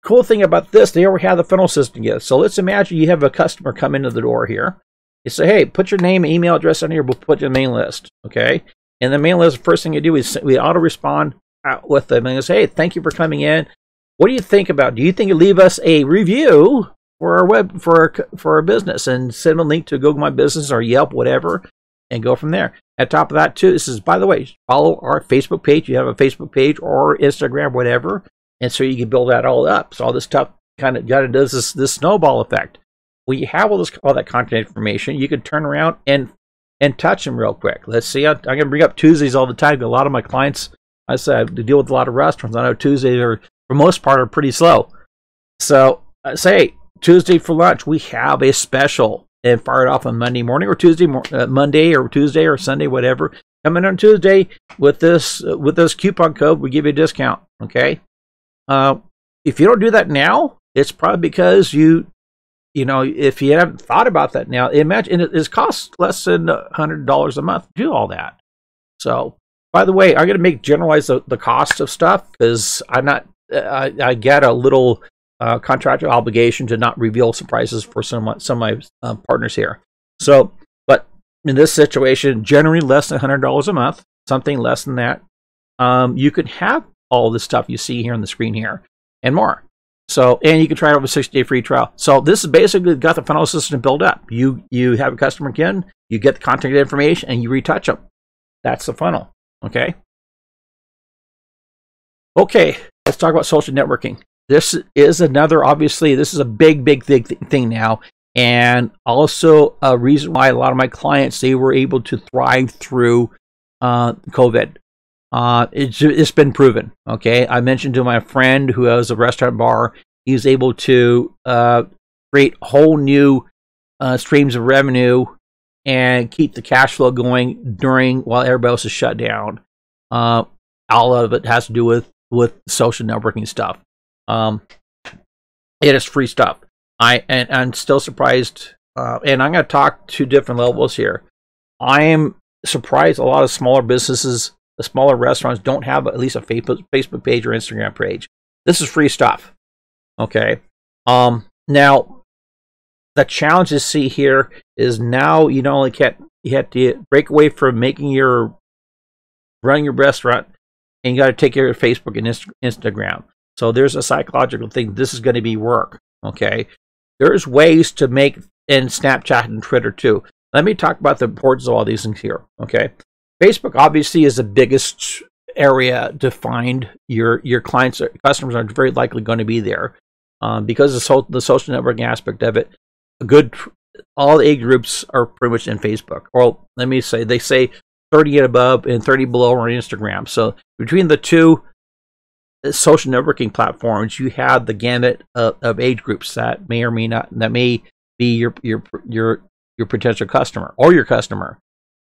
cool thing about this, they already have the funnel system yet. So let's imagine you have a customer come into the door here. You say, hey, put your name and email address on here. We'll put you in the mailing list. Okay. And the mailing list, the first thing you do is we auto respond with them and say, hey, thank you for coming in. What do you think about? Do you think you leave us a review for our web for our business and send them a link to Google My Business or Yelp, whatever, and go from there. At top of that too, this is, by the way, follow our Facebook page. You have a Facebook page or Instagram, whatever, and so you can build that all up. So all this stuff kind of does this snowball effect. When you have all that content information, you can turn around and touch them real quick. Let's see. I'm going to bring up Tuesdays all the time. A lot of my clients, I said, I deal with a lot of restaurants. I know Tuesdays are, for most part, are pretty slow. So I say Tuesday for lunch, we have a special, and fire it off on Monday morning or Tuesday, Monday or Tuesday or Sunday, whatever. Come in on Tuesday with this coupon code, we give you a discount. Okay. If you don't do that now, it's probably because you know, if you haven't thought about that now, imagine it costs less than $100 a month to do all that. So, by the way, I'm going to generalize the cost of stuff because I get a little contractual obligation to not reveal some prices for some of my partners here. So, but in this situation, generally less than $100 a month, something less than that, you can have all the stuff you see here on the screen here and more. So, and you can try it over a 60-day free trial. So this is basically got the funnel system built up. You have a customer again, you get the contact information, and you retouch them. That's the funnel. Okay. Okay, let's talk about social networking. This is another, obviously, this is a big thing now, and also a reason why a lot of my clients, they were able to thrive through COVID. It's been proven. Okay, I mentioned to my friend who has a restaurant bar, he was able to create whole new streams of revenue and keep the cash flow going while everybody else is shut down. All of it has to do with social networking stuff. It is free stuff. I'm still surprised, and I'm going to talk to different levels here. I am surprised a lot of smaller businesses, the smaller restaurants, don't have at least a Facebook page or Instagram page. This is free stuff. Okay. Now the challenge to see here is now you have to break away from running your restaurant, and you got to take care of Facebook and Instagram. So there's a psychological thing. This is going to be work. Okay. There's ways to make, and Snapchat and Twitter too. Let me talk about the importance of all these things here. Okay. Facebook obviously is the biggest area to find your clients. Customers are very likely going to be there because of the social networking aspect of it. All the age groups are pretty much in Facebook. Or let me say, they say 30 and above and 30 below are on Instagram. So between the two social networking platforms, you have the gamut of age groups that may or may not, that may be your potential customer or your customer.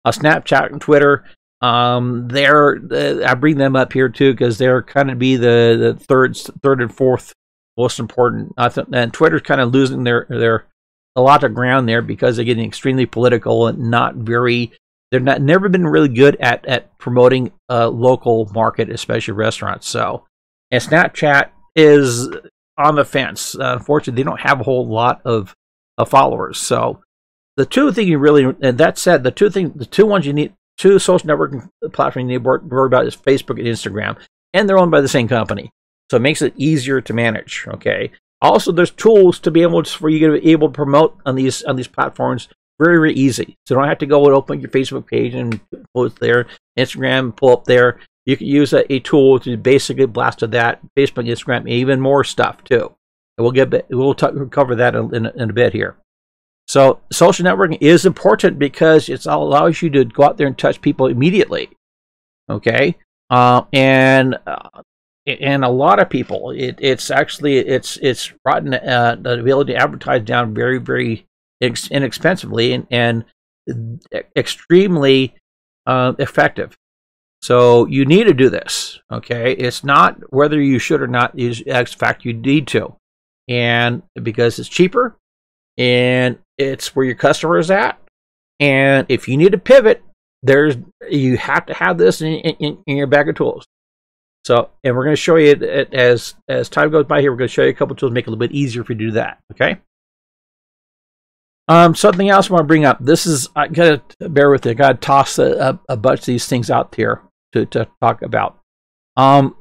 Snapchat and Twitter, I bring them up here too because they're kind of be the third and fourth most important. And Twitter's kind of losing their a lot of ground there because they're getting extremely political and not very They're never been really good at promoting a local market, especially restaurants. So, and Snapchat is on the fence. Unfortunately, they don't have a whole lot of followers. So, the two things you really, and that said, the two ones you need, two social networking platforms you need to worry about is Facebook and Instagram, and they're owned by the same company, so it makes it easier to manage. Okay. Also, there's tools to be able to, for you to be able to promote on these platforms very, very easy. So you don't have to go and open your Facebook page and post there, Instagram, pull up there. You can use a tool to basically blast to that, Facebook, Instagram, and even more stuff too. And we'll cover that in a bit here. So social networking is important because it allows you to go out there and touch people immediately. Okay, and a lot of people, it's brought the ability to advertise down very, very inexpensively and extremely effective. So you need to do this. Okay, it's not whether you should or not. Is in fact you need to, and because it's cheaper. And it's where your customer is at. And if you need to pivot, you have to have this in your bag of tools. So, and we're going to show you as time goes by here. We're going to show you a couple of tools to make it a little bit easier for you to do that. Okay. Something else I want to bring up. This is, I gotta bear with it. I gotta toss a bunch of these things out here to talk about. The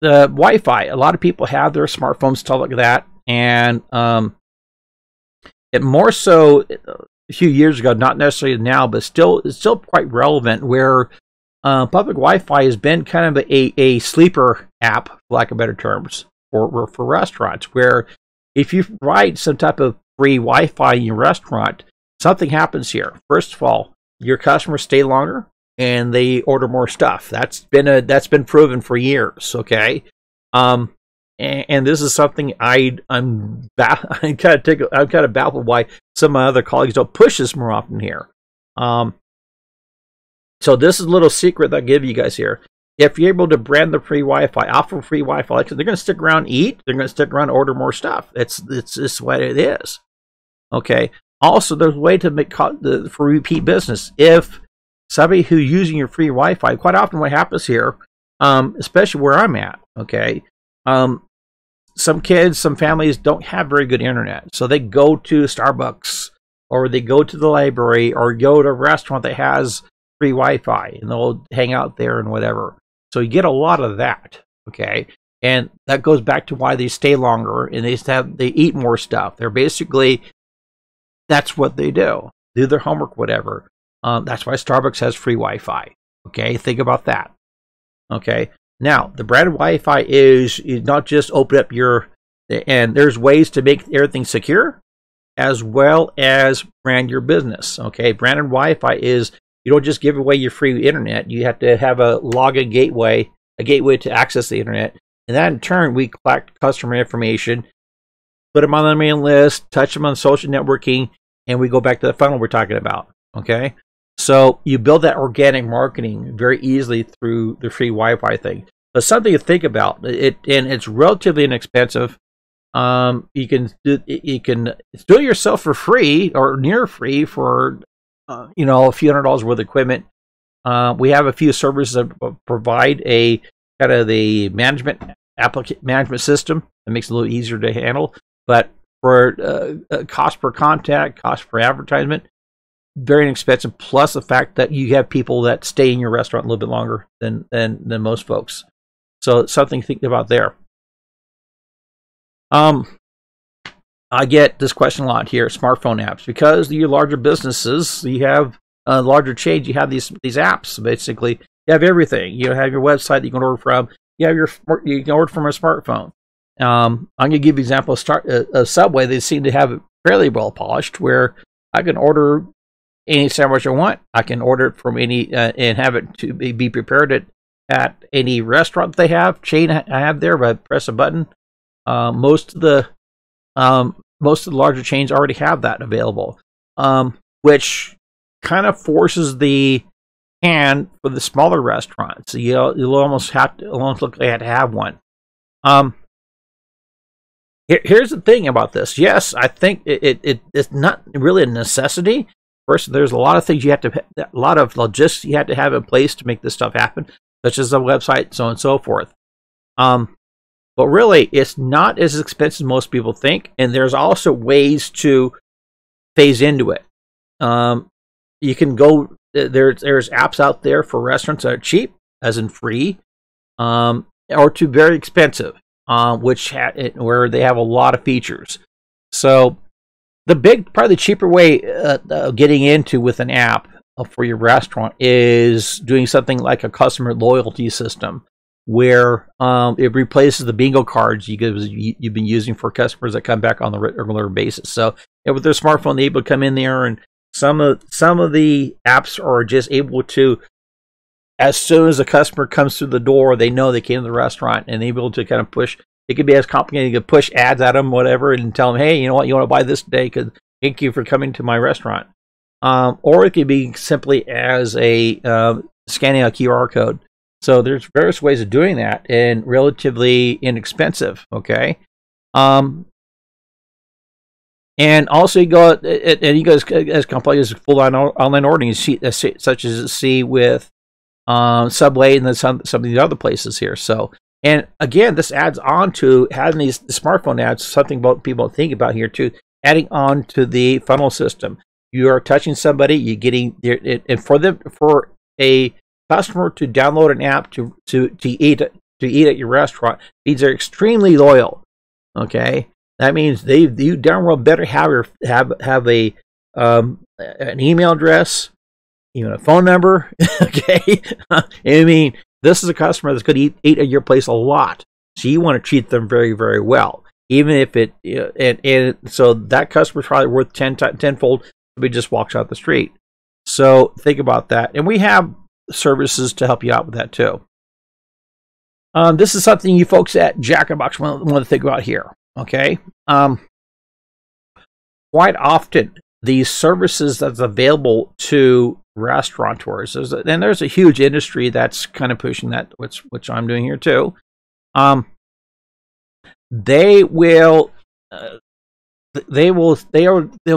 Wi-Fi. A lot of people have their smartphones, stuff like that. And it more so a few years ago, not necessarily now, but it's still quite relevant, where public Wi-Fi has been kind of a sleeper app, for lack of better terms, for restaurants, where if you provide some type of free Wi-Fi in your restaurant, something happens here. First of all, your customers stay longer and they order more stuff. That's been proven for years. Okay. And this is something I'm kind of baffled why some of my other colleagues don't push this more often here. So this is a little secret that I'll give you guys here. If you're able to brand the free Wi-Fi, offer free Wi-Fi, they're going to stick around and eat. They're going to stick around and order more stuff. It's just what it is. Okay. Also, there's a way to make for repeat business. If somebody who's using your free Wi-Fi, quite often what happens here, especially where I'm at, okay, some kids, some families don't have very good internet. So they go to Starbucks or they go to the library or go to a restaurant that has free Wi-Fi and they'll hang out there and whatever. So you get a lot of that, okay? And that goes back to why they stay longer and they eat more stuff. They're basically, that's what they do their homework, whatever. That's why Starbucks has free Wi-Fi, okay? Think about that, okay? Now, the branded Wi-Fi is not just open up and there's ways to make everything secure as well as brand your business, okay? Branded Wi-Fi is, you don't just give away your free internet. You have to have a login gateway, a gateway to access the internet. And that in turn, we collect customer information, put them on the mailing list, touch them on social networking, and we go back to the funnel we're talking about, okay? So you build that organic marketing very easily through the free Wi-Fi thing. But something to think about. And it's relatively inexpensive. You can do it yourself for free or near free for a few $100s worth of equipment. We have a few services that provide a kind of the management system that makes it a little easier to handle. But for cost per contact, cost per advertisement, very inexpensive. Plus the fact that you have people that stay in your restaurant a little bit longer than most folks. So it's something to think about there. I get this question a lot here, smartphone apps. Because you're larger businesses, you have a larger chains, you have these apps. Basically, you have everything. You have your website that you can order from. You can order from a smartphone. I'm going to give you an example of Subway. They seem to have it fairly well polished, where I can order any sandwich I want. I can order it from any and have it to be prepared at any restaurant they have, chain I have there. But I press a button. Most of the larger chains already have that available, which kind of forces the hand for the smaller restaurants. You'll almost look like you had to have one. Here's the thing about this. Yes, I think it's not really a necessity, First, there's a lot of things you have to, a lot of logistics you have to have in place to make this stuff happen, such as a website, so on and so forth. But really, it's not as expensive as most people think, and there's also ways to phase into it. You can go, there's apps out there for restaurants that are cheap, as in free, or to very expensive, where they have a lot of features. So probably the cheaper way of getting into with an app for your restaurant is doing something like a customer loyalty system, where it replaces the bingo cards you've been using for customers that come back on a regular basis. So with their smartphone, they're able to come in there, and some of the apps are just able to, as soon as a customer comes through the door, they know they came to the restaurant, and they're able to kind of push. It could be as complicated. You could push ads at them, whatever, and tell them, hey, you know what, you want to buy this today because thank you for coming to my restaurant. Or it could be simply as a scanning a QR code. So there's various ways of doing that, and relatively inexpensive. Okay, and also you go and you guys as complex as full-on online ordering, such as you see with Subway and then some of the other places here. So, and again, this adds on to having these smartphone ads. Something about people think about here too. Adding on to the funnel system, you are touching somebody, you're getting and for a customer to download an app to eat at your restaurant, these are extremely loyal. Okay, that means you darn well better have a an email address, even a phone number. Okay, I mean, this is a customer that's going to eat at your place a lot, so you want to treat them very, very well, even if it and so that customer's probably worth tenfold if he just walks out the street. So think about that, and we have services to help you out with that too. This is something you folks at Jack in the Box want to think about here. Okay, quite often these services that's available to restaurateurs, there's a huge industry that's kind of pushing that, which I'm doing here too. They'll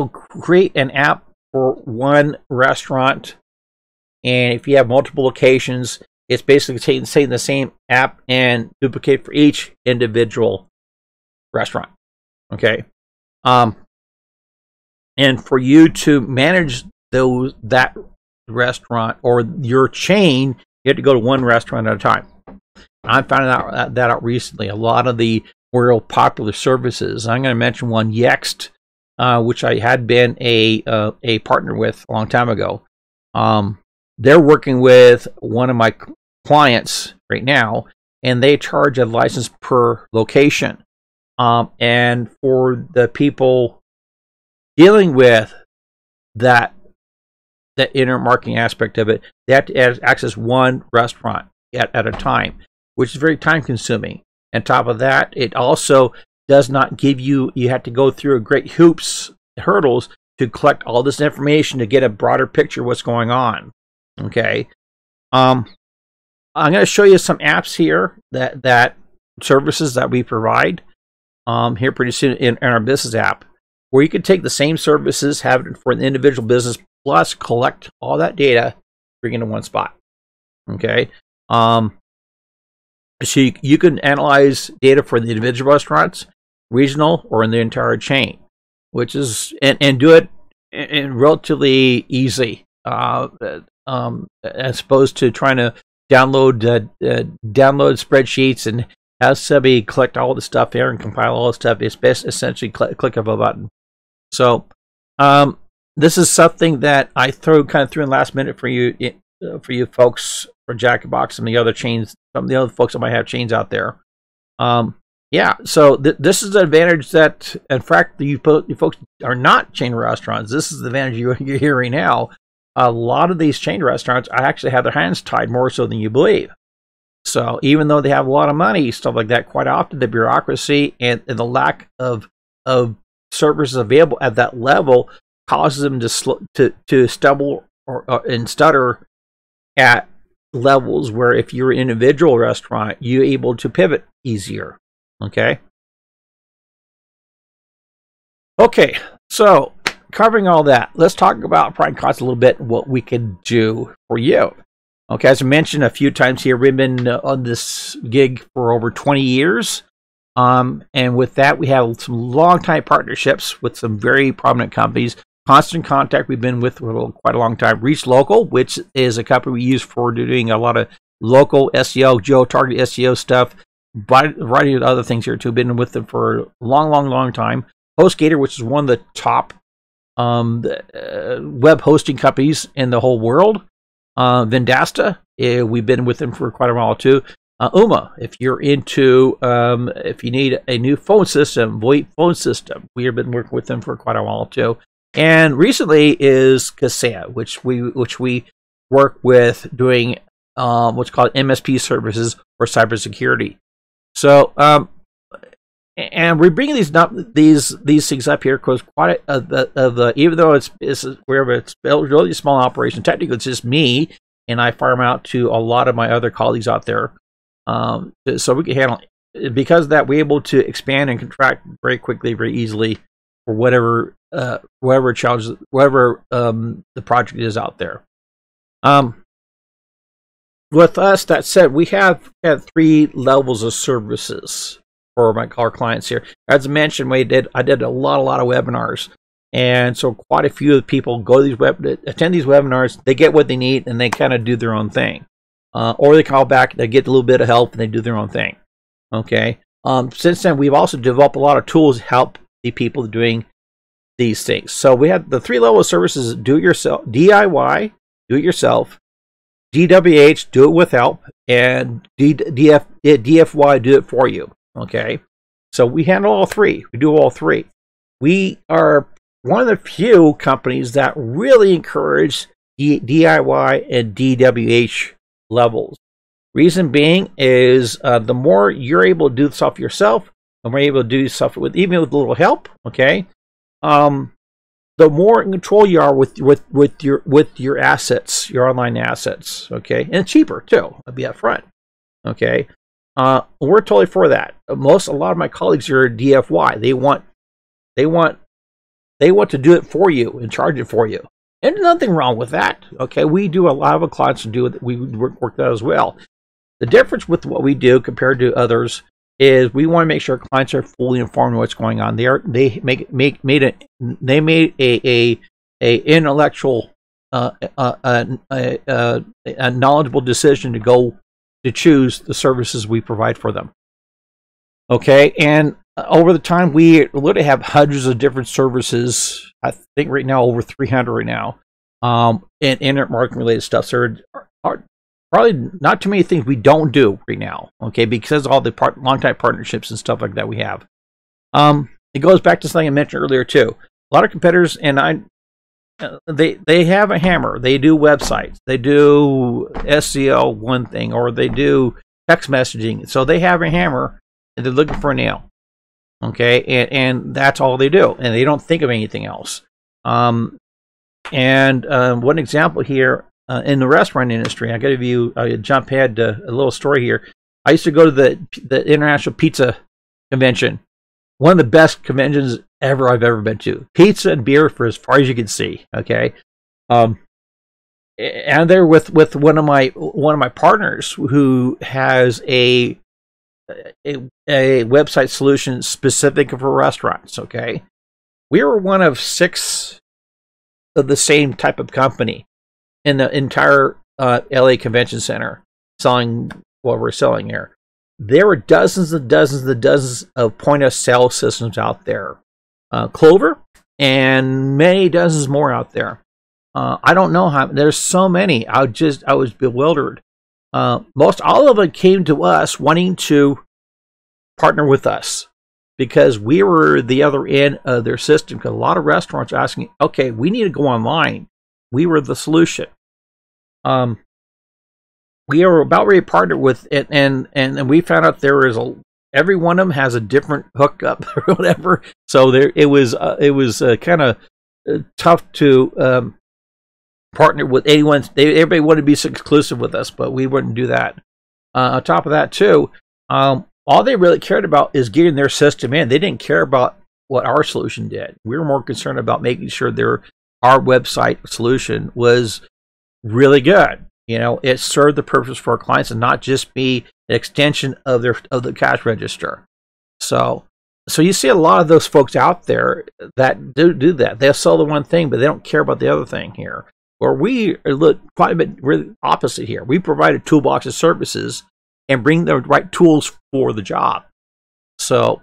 create an app for one restaurant. And if you have multiple locations, it's basically taking the same app and duplicate for each individual restaurant. Okay, and for you to manage that restaurant or your chain, you have to go to one restaurant at a time. I found that out recently. A lot of the real popular services. I'm going to mention one, Yext, which I had been a partner with a long time ago. They're working with one of my clients right now, and they charge a license per location. And for the people dealing with that internet marketing aspect of it, they have to access one restaurant at a time, which is very time consuming. On top of that, it also does not give you have to go through a great hurdles to collect all this information to get a broader picture of what's going on. Okay, I'm going to show you some apps here that services that we provide here pretty soon in our business app, where you can take the same services, have it for an individual business, plus collect all that data, bring it into one spot. Okay, so you can analyze data for the individual restaurants, regional, or in the entire chain, which is and do it in relatively easy. As opposed to trying to download spreadsheets and have somebody collect all the stuff here and compile all the stuff. It's best essentially click of a button. So this is something that I threw in last minute for you folks, for Jack in the Box and the other chains, some of the other folks that might have chains out there. Yeah, so this is the advantage that, in fact, you folks are not chain restaurants. This is the advantage you're hearing now. A lot of these chain restaurants actually have their hands tied more so than you believe. So even though they have a lot of money, stuff like that, quite often the bureaucracy and the lack of services available at that level causes them to stumble and stutter at levels where if you're an individual restaurant, you're able to pivot easier. Okay. Okay, so covering all that, let's talk about prime costs a little bit and what we can do for you. Okay, as I mentioned a few times here, we've been on this gig for over 20 years. And with that, we have some long-time partnerships with some very prominent companies. Constant Contact, we've been with for quite a long time. Reach Local, which is a company we use for doing a lot of local SEO, geo-targeted SEO stuff, a variety of other things here too. Been with them for a long time. HostGator, which is one of the top web hosting companies in the whole world. Vendasta, we've been with them for quite a while too. Uma, if you're into, if you need a new phone system, VoIP phone system, we have been working with them for quite a while too. And recently is Kaseya, which we work with doing what's called MSP services for cybersecurity. So, and we're bringing these things up here because quite even though it's really a small operation, technically it's just me, and I farm out to a lot of my other colleagues out there. So we can handle it. Because of that, we're able to expand and contract very quickly, very easily for whatever challenges, whatever the project is out there. With us, that said, we have had 3 levels of services for our clients here. As I mentioned, I did a lot of webinars, and so quite a few people go to these attend these webinars. They get what they need, and they kind of do their own thing. Or they call back, they get a little bit of help, and they do their own thing. Okay. Since then, we've also developed a lot of tools to help the people doing these things. So we have the 3 level of services: do it yourself, DIY, do it yourself, DWH, do it with help, and DFY, do it for you. Okay. So we handle all 3. We do all 3. We are one of the few companies that really encourage DIY and DWH levels. Reason being is the more you're able to do stuff yourself, the more you're able to do stuff even with a little help. Okay, the more in control you are with your assets, your online assets. Okay, and it's cheaper too. I'll be upfront. Okay, we're totally for that. A lot of my colleagues are DFY. They want to do it for you and charge it for you. And there's nothing wrong with that. Okay, we do a lot of clients and do it. We work that as well. The difference with what we do compared to others is we want to make sure clients are fully informed of what's going on. They made a intellectual, a knowledgeable decision to choose the services we provide for them. Okay, and over the time, we literally have hundreds of different services. I think right now over 300 right now, and internet marketing related stuff. So there are probably not too many things we don't do right now. Okay, because of all the long-time partnerships and stuff like that we have. It goes back to something I mentioned earlier too. A lot of competitors they have a hammer. They do websites. They do SEO one thing, or they do text messaging. So they have a hammer and they're looking for a nail. Okay, and that's all they do, and they don't think of anything else. One example here in the restaurant industry, I got to give you jump ahead to a little story here. I used to go to the International Pizza Convention, one of the best conventions I've ever been to. Pizza and beer for as far as you can see. Okay, and they're with one of my partners who has a website solution specific for restaurants. Okay, we were one of 6 of the same type of company in the entire LA Convention Center selling what we're selling here. There were dozens and dozens and dozens of point of sale systems out there, Clover, and many dozens more out there. I don't know how. There's so many. I was bewildered. Most all of them came to us wanting to partner with us because we were the other end of their system. Because a lot of restaurants are asking, okay, we need to go online. We were the solution. We are about ready to partner with it, and we found out there is every one of them has a different hookup or whatever. So it was kind of tough to partner with anyone. Everybody wanted to be exclusive with us, but we wouldn't do that. On top of that, too, all they really cared about is getting their system in. They didn't care about what our solution did. We were more concerned about making sure our website solution was really good. You know, it served the purpose for our clients and not just be an extension of the cash register. So you see a lot of those folks out there that do that. They'll sell the one thing, but they don't care about the other thing here. Or we look quite a bit really opposite here. We provide a toolbox of services and bring the right tools for the job. So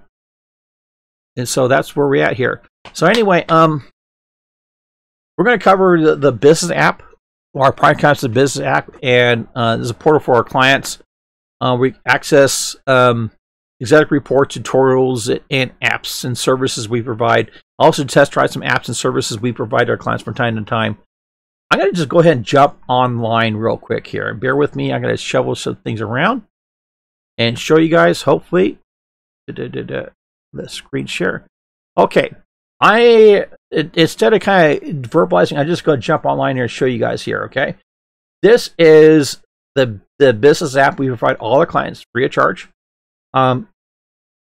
that's where we're at here. So anyway, we're going to cover the business app, our prime concept business app, and there's a portal for our clients. We access executive reports, tutorials, and apps and services we provide. Also test drive some apps and services we provide our clients from time to time. I'm going to just go ahead and jump online real quick here. Bear with me. I'm going to shovel some things around and show you guys, hopefully, the screen share. Okay. Instead of kind of verbalizing, I'm just going to jump online here and show you guys here, okay? This is the business app we provide all our clients free of charge.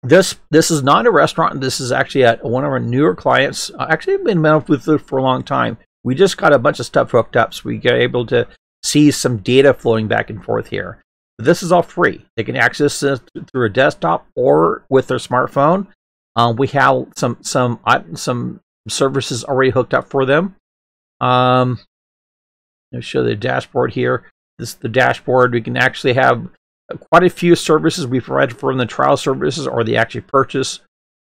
This is not a restaurant. This is actually one of our newer clients. Actually, I've been with it for a long time. We just got a bunch of stuff hooked up, so we get able to see some data flowing back and forth here. This is all free. They can access this through a desktop or with their smartphone. We have some services already hooked up for them. I'll show the dashboard here. This is the dashboard. We can actually have quite a few services we provide for them, the trial services or the actual purchase.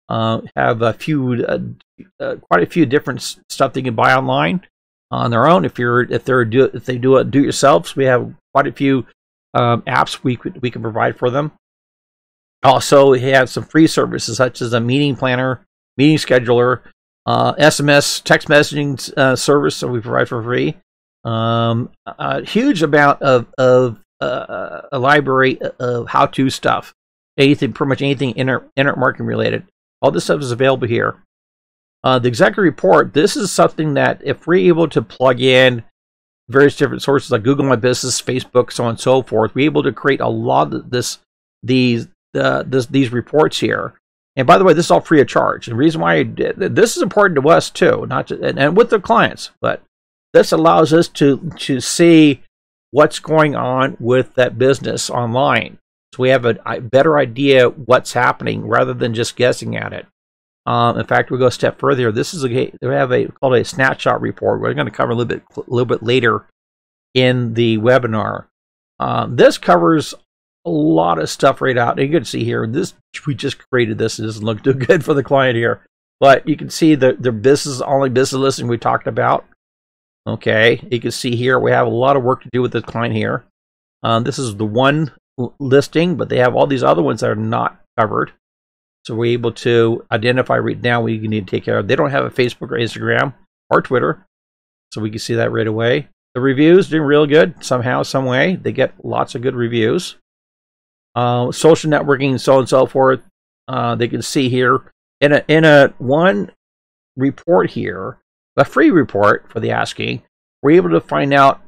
Have a few, quite a few different stuff they can buy online on their own. If they do it do-it-yourselves, we have quite a few apps we can provide for them. Also, we have some free services such as a meeting planner, meeting scheduler, SMS, text messaging service that we provide for free. A huge amount of a library of how-to stuff, anything, pretty much anything internet marketing related. All this stuff is available here. The executive report. This is something that if we're able to plug in various different sources like Google My Business, Facebook, so on and so forth, we're able to create a lot of these reports here. And by the way, this is all free of charge. And the reason why this is important to us too, not just, and with the clients, but this allows us to see what's going on with that business online. So we have a better idea what's happening rather than just guessing at it. In fact, we'll go a step further. This is we have called a snapshot report. We're going to cover a little bit later in the webinar. This covers a lot of stuff right out. You can see here, we just created this. It doesn't look too good for the client here, but you can see the only business listing we talked about. Okay, you can see here we have a lot of work to do with this client here. This is the one listing, but they have all these other ones that are not covered. So we're able to identify right now what you need to take care of. They don't have a Facebook or Instagram or Twitter, so we can see that right away. The reviews doing real good somehow, some way. They get lots of good reviews. Social networking, so on and so forth. They can see here in a one report here, a free report for the asking. We're able to find out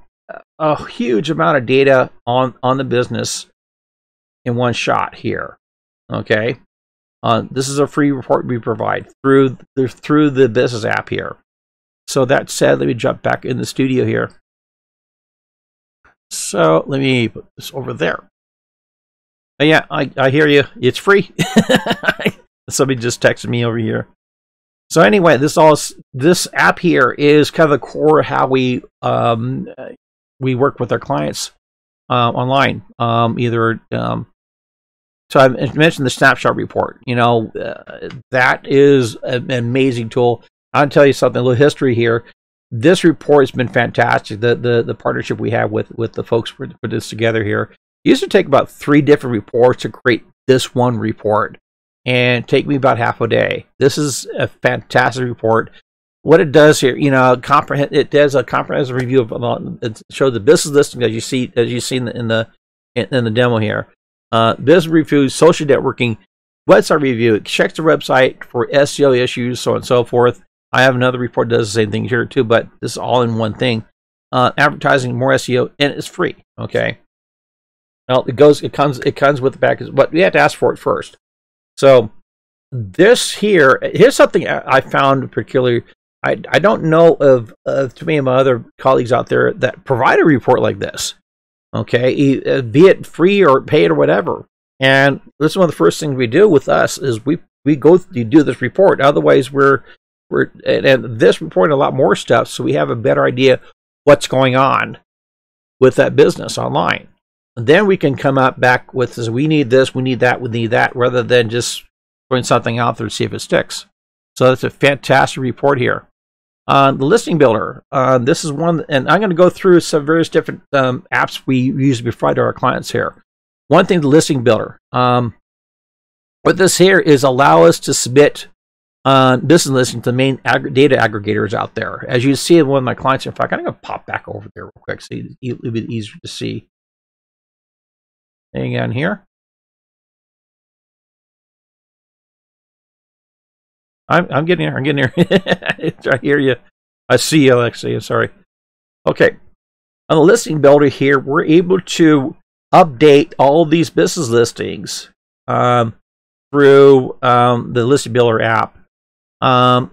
a huge amount of data on the business in one shot here. Okay, this is a free report we provide through the business app here. So that said, let me jump back in the studio here. So let me put this over there. Yeah, I hear you. It's free. Somebody just texted me over here. So anyway, this app here is kind of the core of how we work with our clients online. So I mentioned the snapshot report. You know, that is an amazing tool. I'll tell you something. A little history here. This report has been fantastic. The partnership we have with the folks who put this together here. It used to take about 3 different reports to create this one report, and take me about half a day. This is a fantastic report. What it does here, you know, it does a comprehensive review of it shows the business listing as you see in the demo here. Business review, social networking, website review. It checks the website for SEO issues, so on and so forth. I have another report that does the same thing here too, but this is all in one thing. Advertising, more SEO, and it's free. Okay. Well, it comes with the package, but we have to ask for it first. So this here's something I found peculiar. I don't know of too many of my other colleagues out there that provide a report like this. Okay, be it free or paid or whatever. And this is one of the first things we do with us is we do this report. Otherwise, and this report and a lot more stuff, so we have a better idea what's going on with that business online. And then we can come up back with this, we need this, we need that, rather than just throwing something out there to see if it sticks. So that's a fantastic report here. The listing builder. This is one, and I'm going to go through some various different apps we use to provide to our clients here. One thing, the listing builder. What this here is allow us to submit business listings to the main data aggregators out there. As you see, one of my clients, in fact, I'm going to pop back over there real quick so it'll be easier to see. Hang on here. I'm getting here. I'm getting here. I hear you. I see you, Alexia. Sorry. Okay. On the listing builder here, we're able to update all these business listings through the listing builder app. And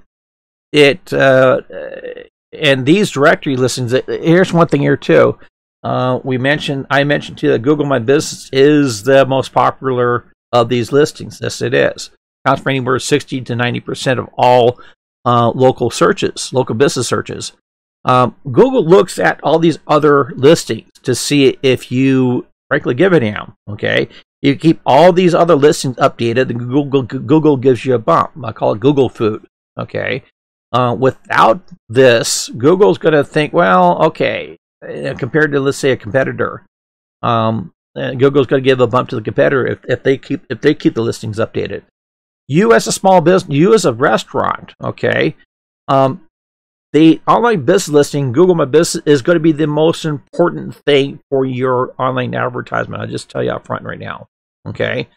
these directory listings. Here's one thing here too. I mentioned too that Google My Business is the most popular of these listings. Yes, it is. Accounts for anywhere 60 to 90% of all local business searches. Google looks at all these other listings to see if you frankly give a damn. Okay, you keep all these other listings updated, and Google gives you a bump. I call it Google food. Okay, without this, Google's going to think, well, okay, compared to, let's say, a competitor, Google's going to give a bump to the competitor if they keep the listings updated. You as a small business, you as a restaurant, okay, the online business listing, Google My Business, is going to be the most important thing for your online advertisement. I'll just tell you up front right now, okay?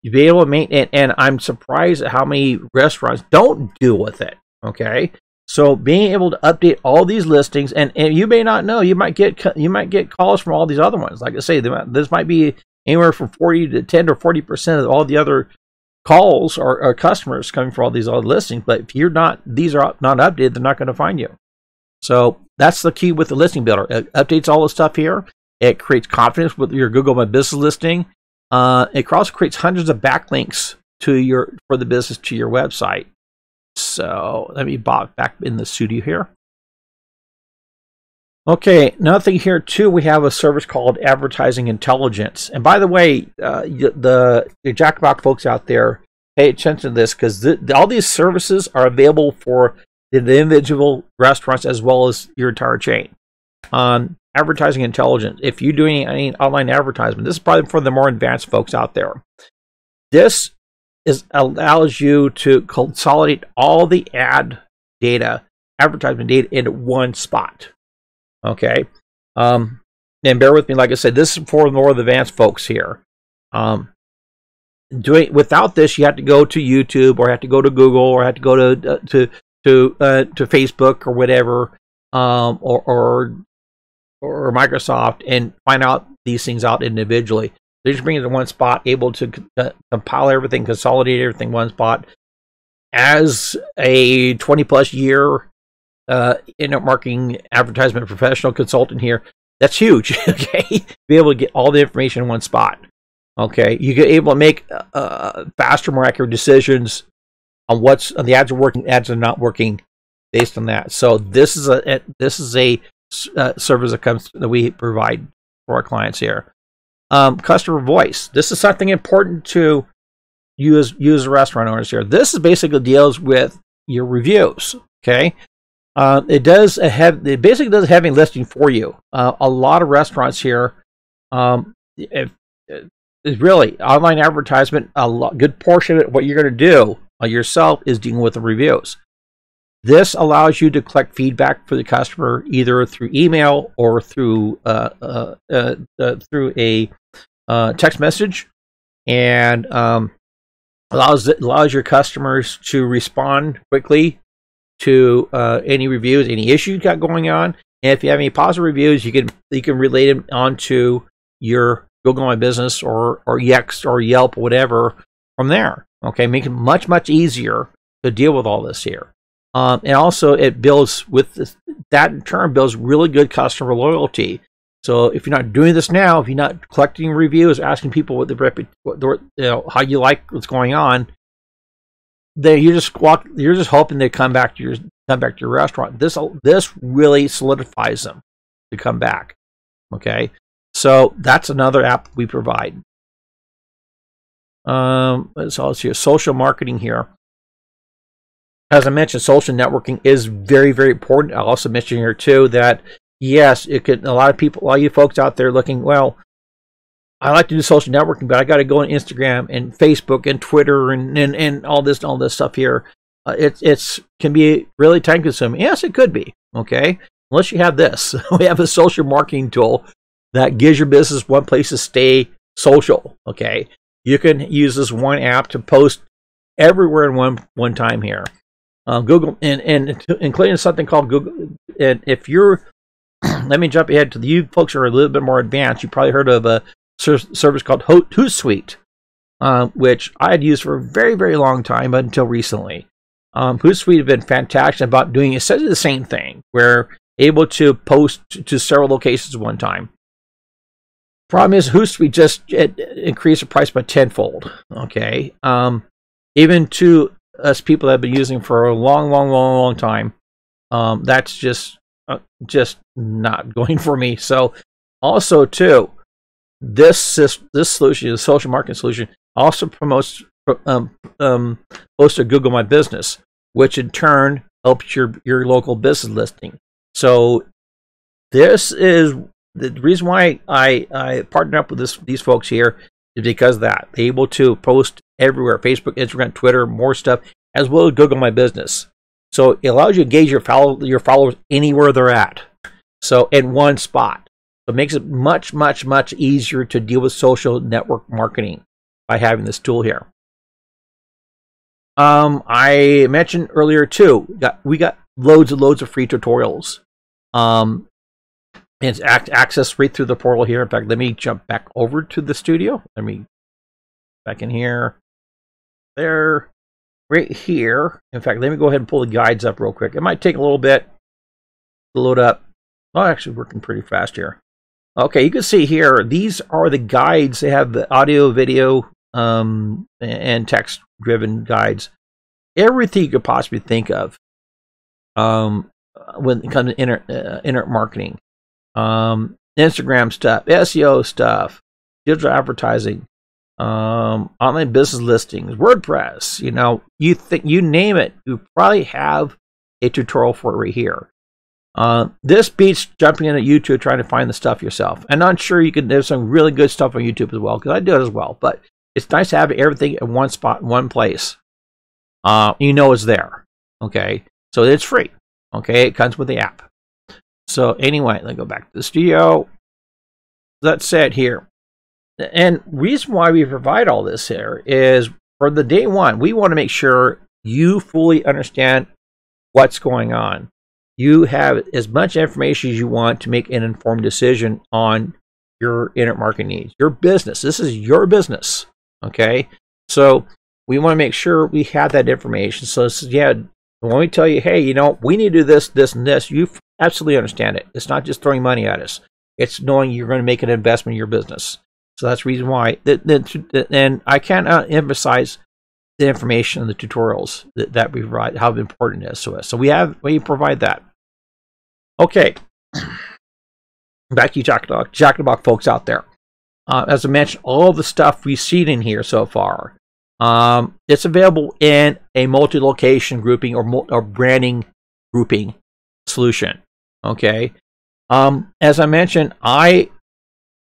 You'll be able to maintain, and I'm surprised at how many restaurants don't deal with it, okay? So being able to update all these listings, and you may not know, you might get calls from all these other ones. Like I say, this might be anywhere from 40 to 10 to 40% of all the other calls or customers coming for all these other listings. But if these are not updated, they're not going to find you. So that's the key with the listing builder. It updates all the stuff here. It creates confidence with your Google My Business listing. It also creates hundreds of backlinks for the business to your website. So let me back in the studio here. Okay, another thing here too, we have a service called Advertising Intelligence. And by the way, the Jackbox folks out there, pay attention to this, because all these services are available for the individual restaurants as well as your entire chain. Advertising Intelligence. If you're doing any online advertisement, this is probably for the more advanced folks out there. This allows you to consolidate all the advertisement data into one spot. Okay, and bear with me. Like I said, this is for the more advanced folks here. Without this, you have to go to YouTube, or have to go to Google, or have to go to Facebook or whatever, or Microsoft, and find out these things out individually. They just bring it to one spot, able to compile everything, consolidate everything in one spot. As a 20+ year internet marketing advertisement professional consultant here, that's huge. Okay, be able to get all the information in one spot. Okay, you get able to make faster, more accurate decisions on the ads are working, ads are not working, based on that. So this is a service that we provide for our clients here. Customer voice. This is something important to you as restaurant owners here. This is basically deals with your reviews. Okay. It basically does a heavy lifting for you. A lot of restaurants here, is really online advertisement. Good portion of what you're going to do yourself is dealing with the reviews. This allows you to collect feedback for the customer either through email or through a text message, and allows your customers to respond quickly to any reviews, any issues you got going on. And if you have any positive reviews, you can relate them onto your Google My Business or Yext or Yelp or whatever from there. Okay, make it much, much easier to deal with all this here. And also it builds with this, that in turn builds really good customer loyalty. So if you're not doing this now, if you're not collecting reviews, asking people what how you like what's going on, then you're just hoping they come back to your restaurant. This really solidifies them to come back. Okay, so that's another app we provide. Let's also see social marketing here. As I mentioned, social networking is very, very important. I'll also mention here too that yes, it could. A lot of you folks out there looking, well, I like to do social networking, but I got to go on Instagram and Facebook and Twitter and all this stuff here. It's can be really time consuming. Yes, it could be. Okay, unless you have this. We have a social marketing tool that gives your business one place to stay social. Okay, you can use this one app to post everywhere in one time here. Google and including something called Google. And if you're, let me jump ahead to you folks who are a little bit more advanced. You probably heard of a service called Hootsuite, which I had used for a very, very long time until recently. Hootsuite have been fantastic about doing essentially the same thing. We're able to post to several locations at one time. Problem is, Hootsuite just increased the price by tenfold. Okay, even to us people that have been using for a long time, that's just not going for me. So, also too, this solution, the social marketing solution, also promotes to Google My Business, which in turn helps your local business listing. So, this is the reason why I partnered up with these folks here, is because of that. They're able to post everywhere: Facebook, Instagram, Twitter, more stuff, as well as Google My Business. So it allows you to engage your followers anywhere they're at. So in one spot. So it makes it much, much, much easier to deal with social network marketing by having this tool here. I mentioned earlier too, we got loads and loads of free tutorials. It's access right through the portal here. In fact, let me jump back over to the studio. Let me back in here. There, right here. In fact, let me go ahead and pull the guides up real quick. It might take a little bit to load up. Oh, actually working pretty fast here. Okay, you can see here, these are the guides. They have the audio, video, and text-driven guides. Everything you could possibly think of when it comes to internet marketing. Instagram stuff, SEO stuff, digital advertising, online business listings, WordPress. You name it, you probably have a tutorial for it right here. This beats jumping into YouTube trying to find the stuff yourself. And I'm sure there's some really good stuff on YouTube as well, because I do it as well. But it's nice to have everything in one spot, in one place. It's there. Okay, so it's free. Okay, it comes with the app. So anyway, let's go back to the studio. That said here, and reason why we provide all this here is for the day one, we want to make sure you fully understand what's going on. You have as much information as you want to make an informed decision on your internet marketing needs, your business. This is your business, okay? So we want to make sure we have that information. So when we tell you, hey, we need to do this, this, and this, you absolutely understand it. It's not just throwing money at us. It's knowing you're going to make an investment in your business. So that's the reason why. And I cannot emphasize the information in the tutorials that we provide, how important it is to us. So we provide that. Okay. Back to you, Jack in the Box folks out there. As I mentioned, all the stuff we've seen in here so far, it's available in a multi-location grouping or branding grouping solution. Okay. As I mentioned, I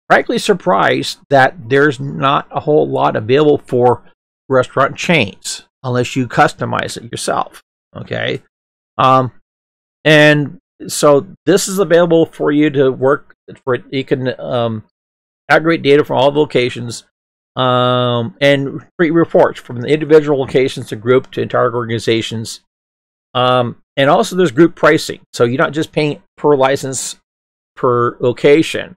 frankly surprised that there's not a whole lot available for restaurant chains unless you customize it yourself. Okay. And so this is available for you to work for. You can aggregate data from all the locations and create reports from the individual locations to group to entire organizations. And also there's group pricing. So you're not just paying per license per location.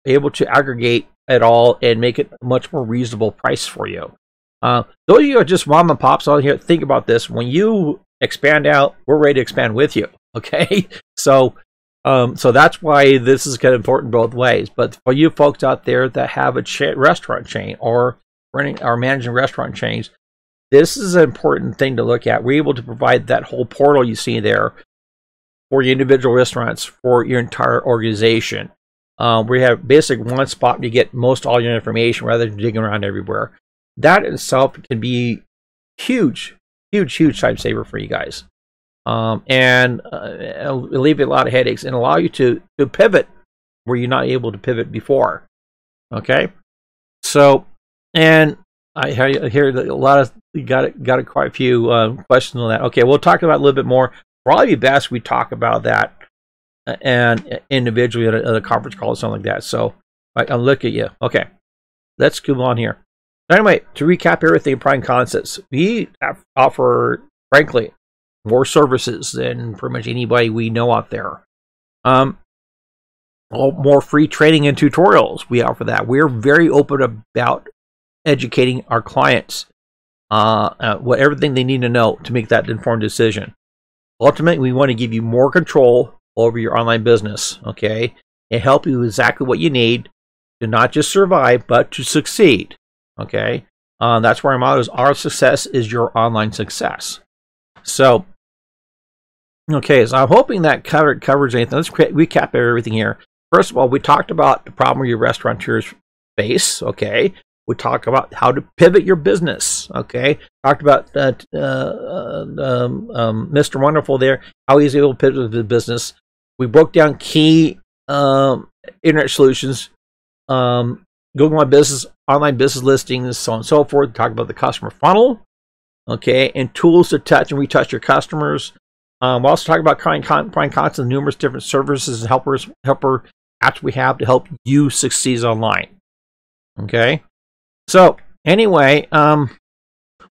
You're able to aggregate it all and make it a much more reasonable price for you. Those of you who are just mom and pops on here, think about this. When you expand out, we're ready to expand with you. Okay, so that's why this is kind of important both ways. But for you folks out there that have a restaurant chain or running or managing restaurant chains, this is an important thing to look at. We're able to provide that whole portal you see there for your individual restaurants for your entire organization. We have basically one spot to get most all your information rather than digging around everywhere. That itself can be huge time saver for you guys. And it'll alleviate a lot of headaches and allow you to pivot where you're not able to pivot before. Okay, so and I hear that a lot of you got quite a few questions on that. Okay, we'll talk about it a little bit more. Probably best we talk about that and individually at a conference call or something like that. So I'll look at you. Okay, let's move on here. Anyway, to recap everything in Prime Concepts, we offer, frankly, more services than pretty much anybody we know out there. More free training and tutorials. We offer that. We're very open about educating our clients what everything they need to know to make that informed decision. Ultimately, we want to give you more control over your online business, okay, and help you with exactly what you need to not just survive but to succeed. Okay, that's where our motto is: our success is your online success. So, okay, so I'm hoping that covers anything. Let's recap everything here. First of all, we talked about the problem your restaurateurs face. Okay, we talked about how to pivot your business. Okay, talked about Mr. Wonderful there, how he's able to pivot the business. We broke down key internet solutions. Google My Business, online business listings, so on and so forth. Talk about the customer funnel, okay, and tools to touch and retouch your customers. We'll also talk about Prime Concepts and numerous different services and helper apps we have to help you succeed online. Okay, so anyway,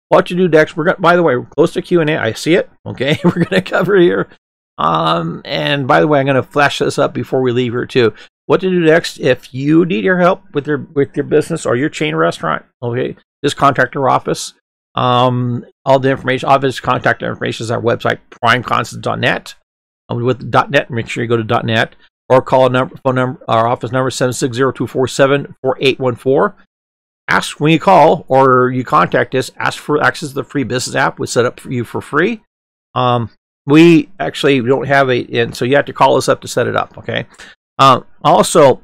what you do next? We're gonna, by the way, we're close to Q&A. I see it. Okay, we're gonna cover here. And by the way, I'm gonna flash this up before we leave here too. What to do next if you need your help with your business or your chain restaurant? Okay, just contact our office. All the information, obvious contact information is our website, primeconcepts.net. With .net, make sure you go to .net or call phone number, our office number 760-247-4814. Ask when you call or you contact us. Ask for access to the free business app we set up for you for free. We actually don't have and so you have to call us up to set it up. Okay. Also,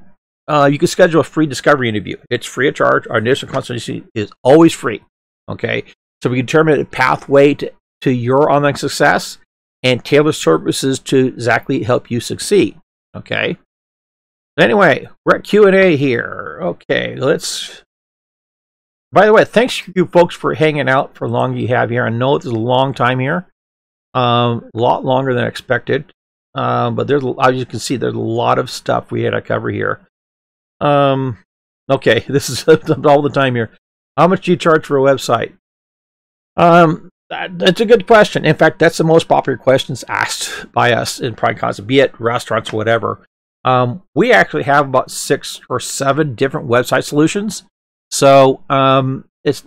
you can schedule a free discovery interview. It's free of charge. Our initial consultation is always free. Okay, so we determine a pathway to your online success and tailor services to exactly help you succeed. Okay. Anyway, we're at Q&A here. Okay, let's. By the way, thanks you folks for hanging out for long you have here. I know it's a long time here, a lot longer than expected. But there's, as you can see, there's a lot of stuff we had to cover here. Okay, this is all the time here. How much do you charge for a website? That's a good question. In fact, that's the most popular questions asked by us in Prime Concepts, be it restaurants or whatever. We actually have about 6 or 7 different website solutions. So it's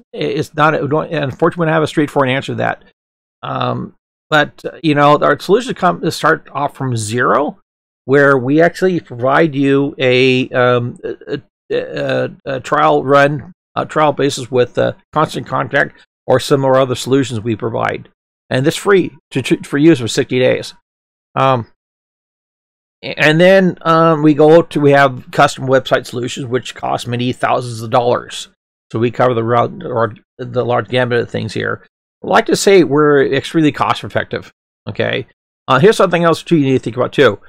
not, unfortunately, we don't have a straightforward answer to that. But you know, our solutions start off from zero, where we actually provide you a trial run, trial basis with Constant Contact or some of our other solutions we provide, and it's free for use for 60 days. And then we have custom website solutions, which cost many thousands of dollars. So we cover the large gamut of things here. I like to say we're extremely cost effective. Okay, here's something else too you need to think about too.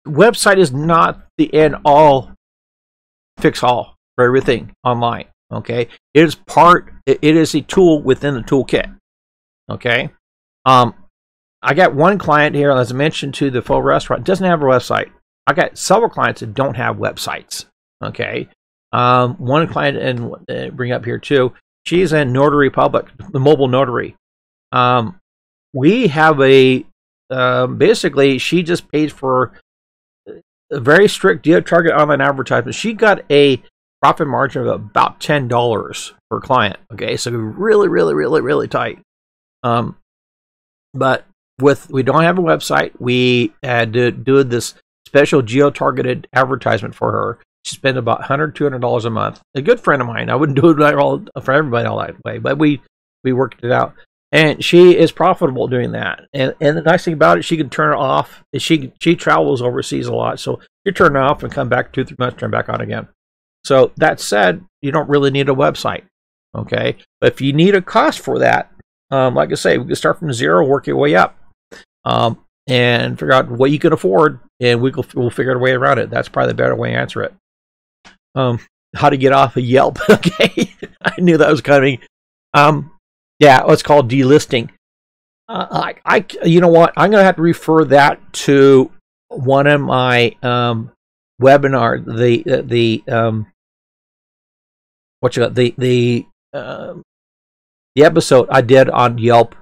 Website is not the end all fix all for everything online. Okay, it is a tool within the toolkit. Okay, I got one client here, as I mentioned, to the full restaurant, doesn't have a website. I got several clients that don't have websites. Okay, one client, and bring up here too. She's in Notary Public, the mobile notary. We have basically, she just paid for a very strict target online advertisement. She got a profit margin of about $10 per client. Okay, so really, really, really, really tight. But we don't have a website. We had to do this special geo-targeted advertisement for her. She spent about $100, $200 a month. A good friend of mine. I wouldn't do it all for everybody all that way, but we worked it out. And she is profitable doing that. And the nice thing about it, she can turn it off. She travels overseas a lot, so you turn it off and come back 2-3 months, turn back on again. So that said, you don't really need a website, okay? But if you need a cost for that, like I say, we can start from zero, work your way up, and figure out what you can afford, and we'll figure out a way around it. That's probably the better way to answer it. How to get off of Yelp? Okay, I knew that was coming. Yeah, it's called delisting. You know what? I'm gonna have to refer that to one of my webinar. The episode I did on Yelp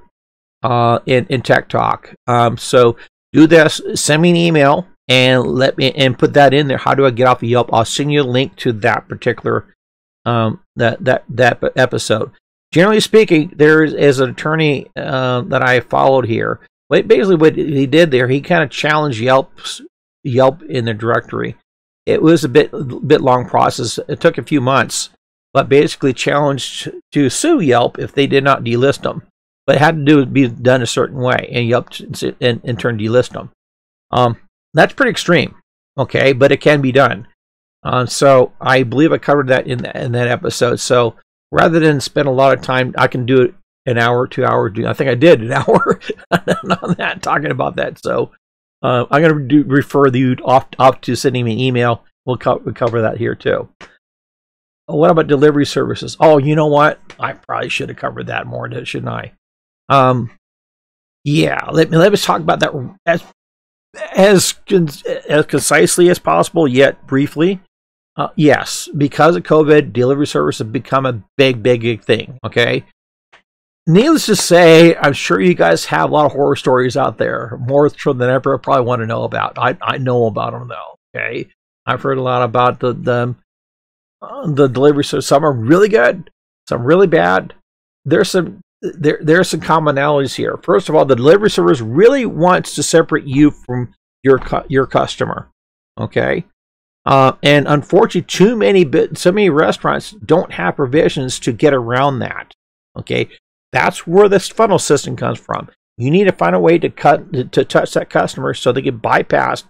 in Tech Talk. So do this. Send me an email and put that in there. How do I get off of Yelp? I'll send you a link to that particular that episode. Generally speaking, there is an attorney that I followed here. Basically, what he did there, he kind of challenged Yelp in the directory. It was a bit long process. It took a few months, but basically challenged to sue Yelp if they did not delist them. But it had to be done a certain way, and Yelp in turn delist them. That's pretty extreme, okay, but it can be done. So I believe I covered that in that episode. So rather than spend a lot of time, I can do it an hour, 2 hours. I think I did an hour on that, talking about that. So I'm going to refer you off to sending me an email. We'll cover that here too. What about delivery services? Oh, you know what? I probably should have covered that more, shouldn't I? Yeah, let me talk about that as concisely as possible, yet briefly. Yes, because of COVID, delivery service have become a big thing, okay? Needless to say, I'm sure you guys have a lot of horror stories out there, more than ever probably want to know about. I know about them, though, okay? I've heard a lot about the delivery service. Some are really good, some really bad. There's some commonalities here. First of all, the delivery service really wants to separate you from your customer, okay? And unfortunately, so many restaurants don't have provisions to get around that. Okay, that's where this funnel system comes from. You need to find a way to touch that customer so they can bypass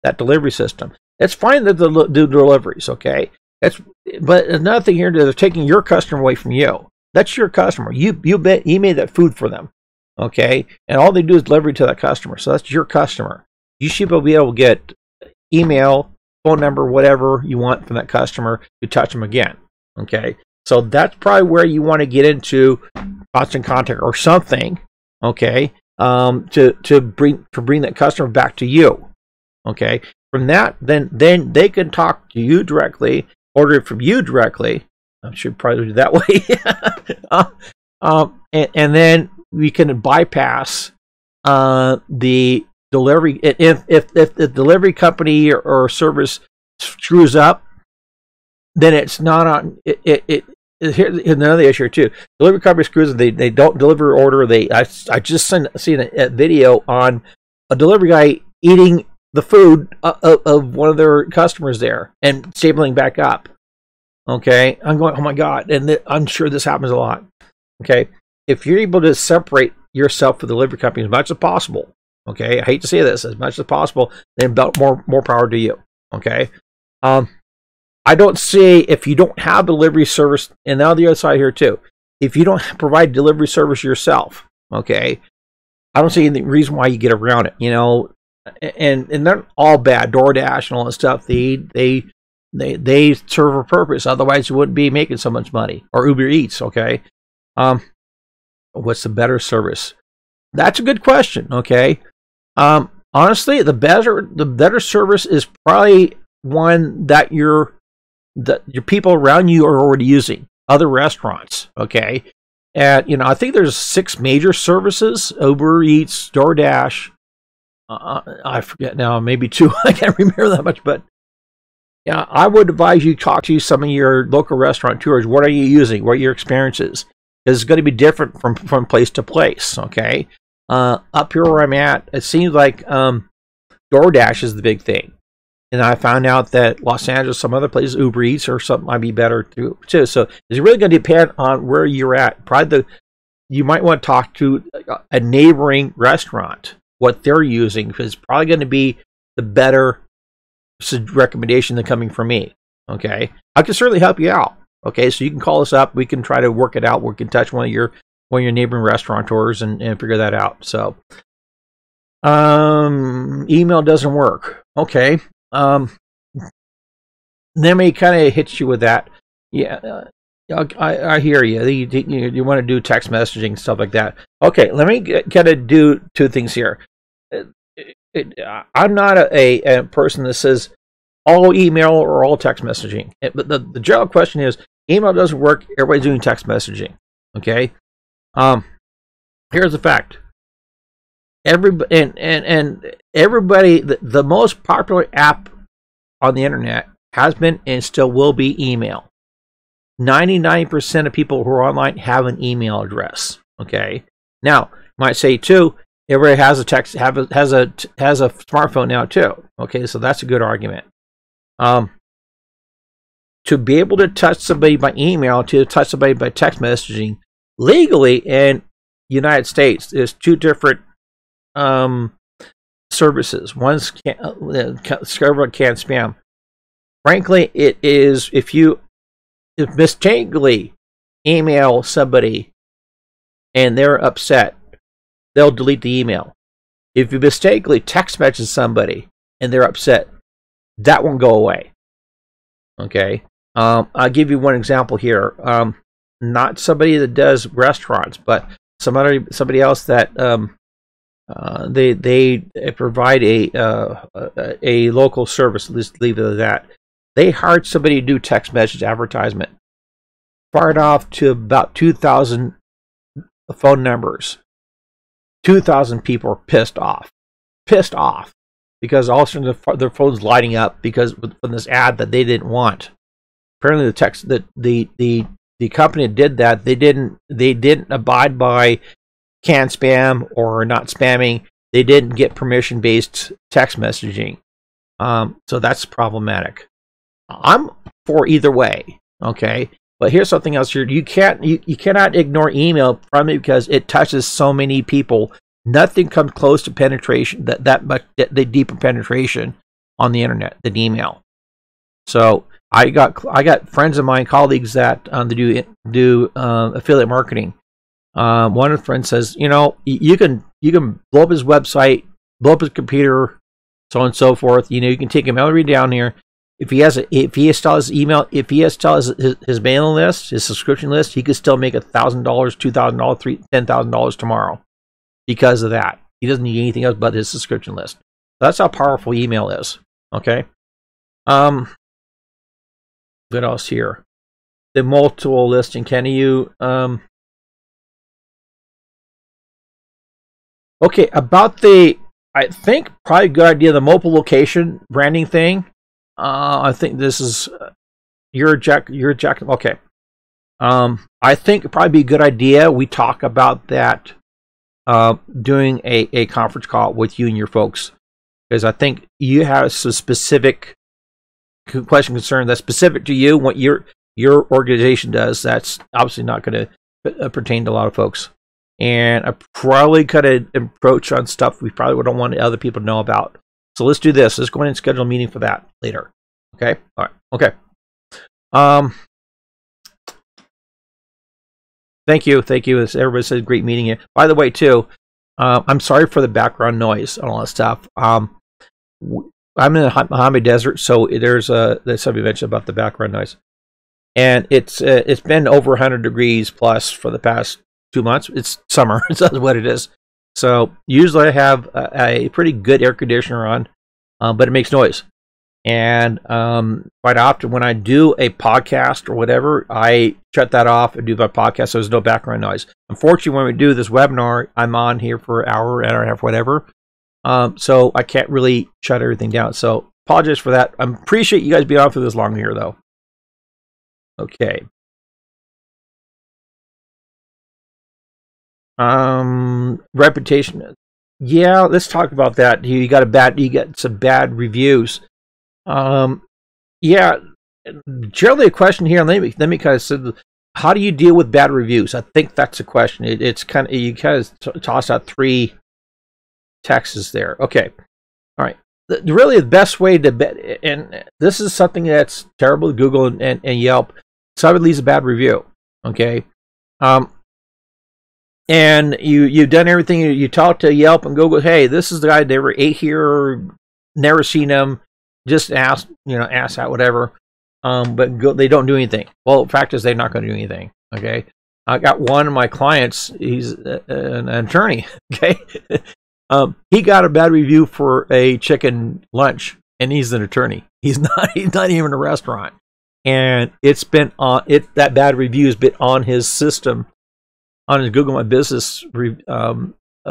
that delivery system. It's fine that they do deliveries, okay? But another thing here, they're taking your customer away from you. That's your customer. You made that food for them, okay? And all they do is deliver to that customer. So that's your customer. You should be able to get email, phone number, whatever you want from that customer to touch them again. Okay, so that's probably where you want to get into constant contact or something. Okay, to bring that customer back to you. Okay, from that, then they can talk to you directly, order it from you directly. I should probably do that way. And then we can bypass the delivery. If the delivery company or service screws up, then it's not on it. Here's another issue too. Delivery company screws up, they don't deliver order. I just seen a video on a delivery guy eating the food of one of their customers there and stapling back up. Okay, I'm going, oh my god, and I'm sure this happens a lot. Okay, if you're able to separate yourself from the delivery company as much as possible, okay, I hate to say this, as much as possible, then more power to you. Okay, I don't see, if you don't have delivery service, and now the other side here too, if you don't provide delivery service yourself, okay, I don't see any reason why you get around it. You know, and they're all bad. DoorDash and all that stuff. They serve a purpose. Otherwise, you wouldn't be making so much money. Or Uber Eats. Okay, what's the better service? That's a good question. Okay. Honestly, the better service is probably one that your people around you are already using. Other restaurants, okay, and I think there's 6 major services: Uber Eats, DoorDash. I forget now, maybe 2. I can't remember that much, but Yeah, I would advise you talk to some of your local restaurateurs. What are you using? What are your experiences? It's going to be different from place to place. Okay, up here where I'm at, it seems like DoorDash is the big thing, and I found out that Los Angeles, some other places, Uber Eats or something might be better too. So it's really going to depend on where you're at. Probably you might want to talk to a neighboring restaurant, what they're using, because it's probably going to be the better recommendation than coming from me. Okay, I can certainly help you out. Okay, so you can call us up. We can try to work it out. We can touch one of your neighboring restaurateurs and figure that out. So, email doesn't work. Okay, then me kind of hits you with that. Yeah, I hear you. You want to do text messaging, stuff like that. Okay, let me kind of do two things here. I'm not a person that says all email or all text messaging. But the general question is, email doesn't work. Everybody's doing text messaging. Okay. Here's the fact. Everybody, the most popular app on the internet has been and still will be email. 99% of people who are online have an email address. Okay. Now, might say too, everybody has a has a smartphone now too. Okay, so that's a good argument. To be able to touch somebody by email, to touch somebody by text messaging, legally in United States, there's two different services. One's server can spam. Frankly, it is if you mistakenly email somebody and they're upset, they'll delete the email. If you mistakenly text message somebody and they're upset, that won't go away. Okay, I'll give you one example here. Not somebody that does restaurants, but somebody else that they provide a local service. Let's leave it at that. They hired somebody to do text message advertisement. Fired off to about 2,000 phone numbers. 2,000 people are pissed off because all of a sudden their phone's lighting up because from this ad that they didn't want. Apparently, the company that did that, they didn't abide by canned spam or not spamming. They didn't get permission-based text messaging, so that's problematic. I'm for either way, okay. But here's something else here. You cannot ignore email from it because it touches so many people. Nothing comes close to penetration, that much, the deeper penetration on the internet than email. So I got friends of mine, colleagues that do affiliate marketing. One of the friends says, you can blow up his website, blow up his computer, so on and so forth. You can take him every down here. If he has his email, if he has his mailing list, his subscription list, he could still make $1,000, $2,000, $10,000 tomorrow because of that. He doesn't need anything else but his subscription list. That's how powerful email is. Okay. What else here? The multiple listing. Can you okay, about I think probably a good idea, the multiple location branding thing. I think this is you're Jack. Okay. I think it'd probably be a good idea. We talk about that doing a conference call with you and your folks, because I think you have some specific concern that's specific to you, what your organization does. That's obviously not going to pertain to a lot of folks. And I probably could approach on stuff we probably don't want other people to know about. So let's do this. Let's go ahead and schedule a meeting for that later. Okay? All right. Okay. Thank you. Everybody said great meeting you. By the way, too, I'm sorry for the background noise and all that stuff. I'm in the Mojave Desert, so there's somebody mentioned about the background noise. And it's been over 100 degrees plus for the past 2 months. It's summer. That's what it is. So usually I have a pretty good air conditioner on, but it makes noise. And quite often when I do a podcast or whatever, I shut that off and do my podcast so there's no background noise. Unfortunately, when we do this webinar, I'm on here for an hour and a half, whatever. So I can't really shut everything down. So apologize for that. I appreciate you guys being on for this long here, though. Okay. Reputation. Yeah, let's talk about that. You got some bad reviews. Yeah, generally a question here. Let me kind of say, how do you deal with bad reviews? I think that's a question. It's kind of, you kind of toss out 3 texts there. Okay, all right. Really, the best way to, and this is something that's terrible. Google and Yelp. Somebody leaves a bad review. Okay, and you've done everything. You talk to Yelp and Google. Hey, this is the guy. Never ate here. Never seen him. Just ask out whatever. But they don't do anything. Well, the fact is they're not going to do anything. Okay, I got one of my clients. He's an attorney. Okay, he got a bad review for a chicken lunch, and he's an attorney. He's not even a restaurant, and it's been on it. That bad review has been on his system, on his Google My Business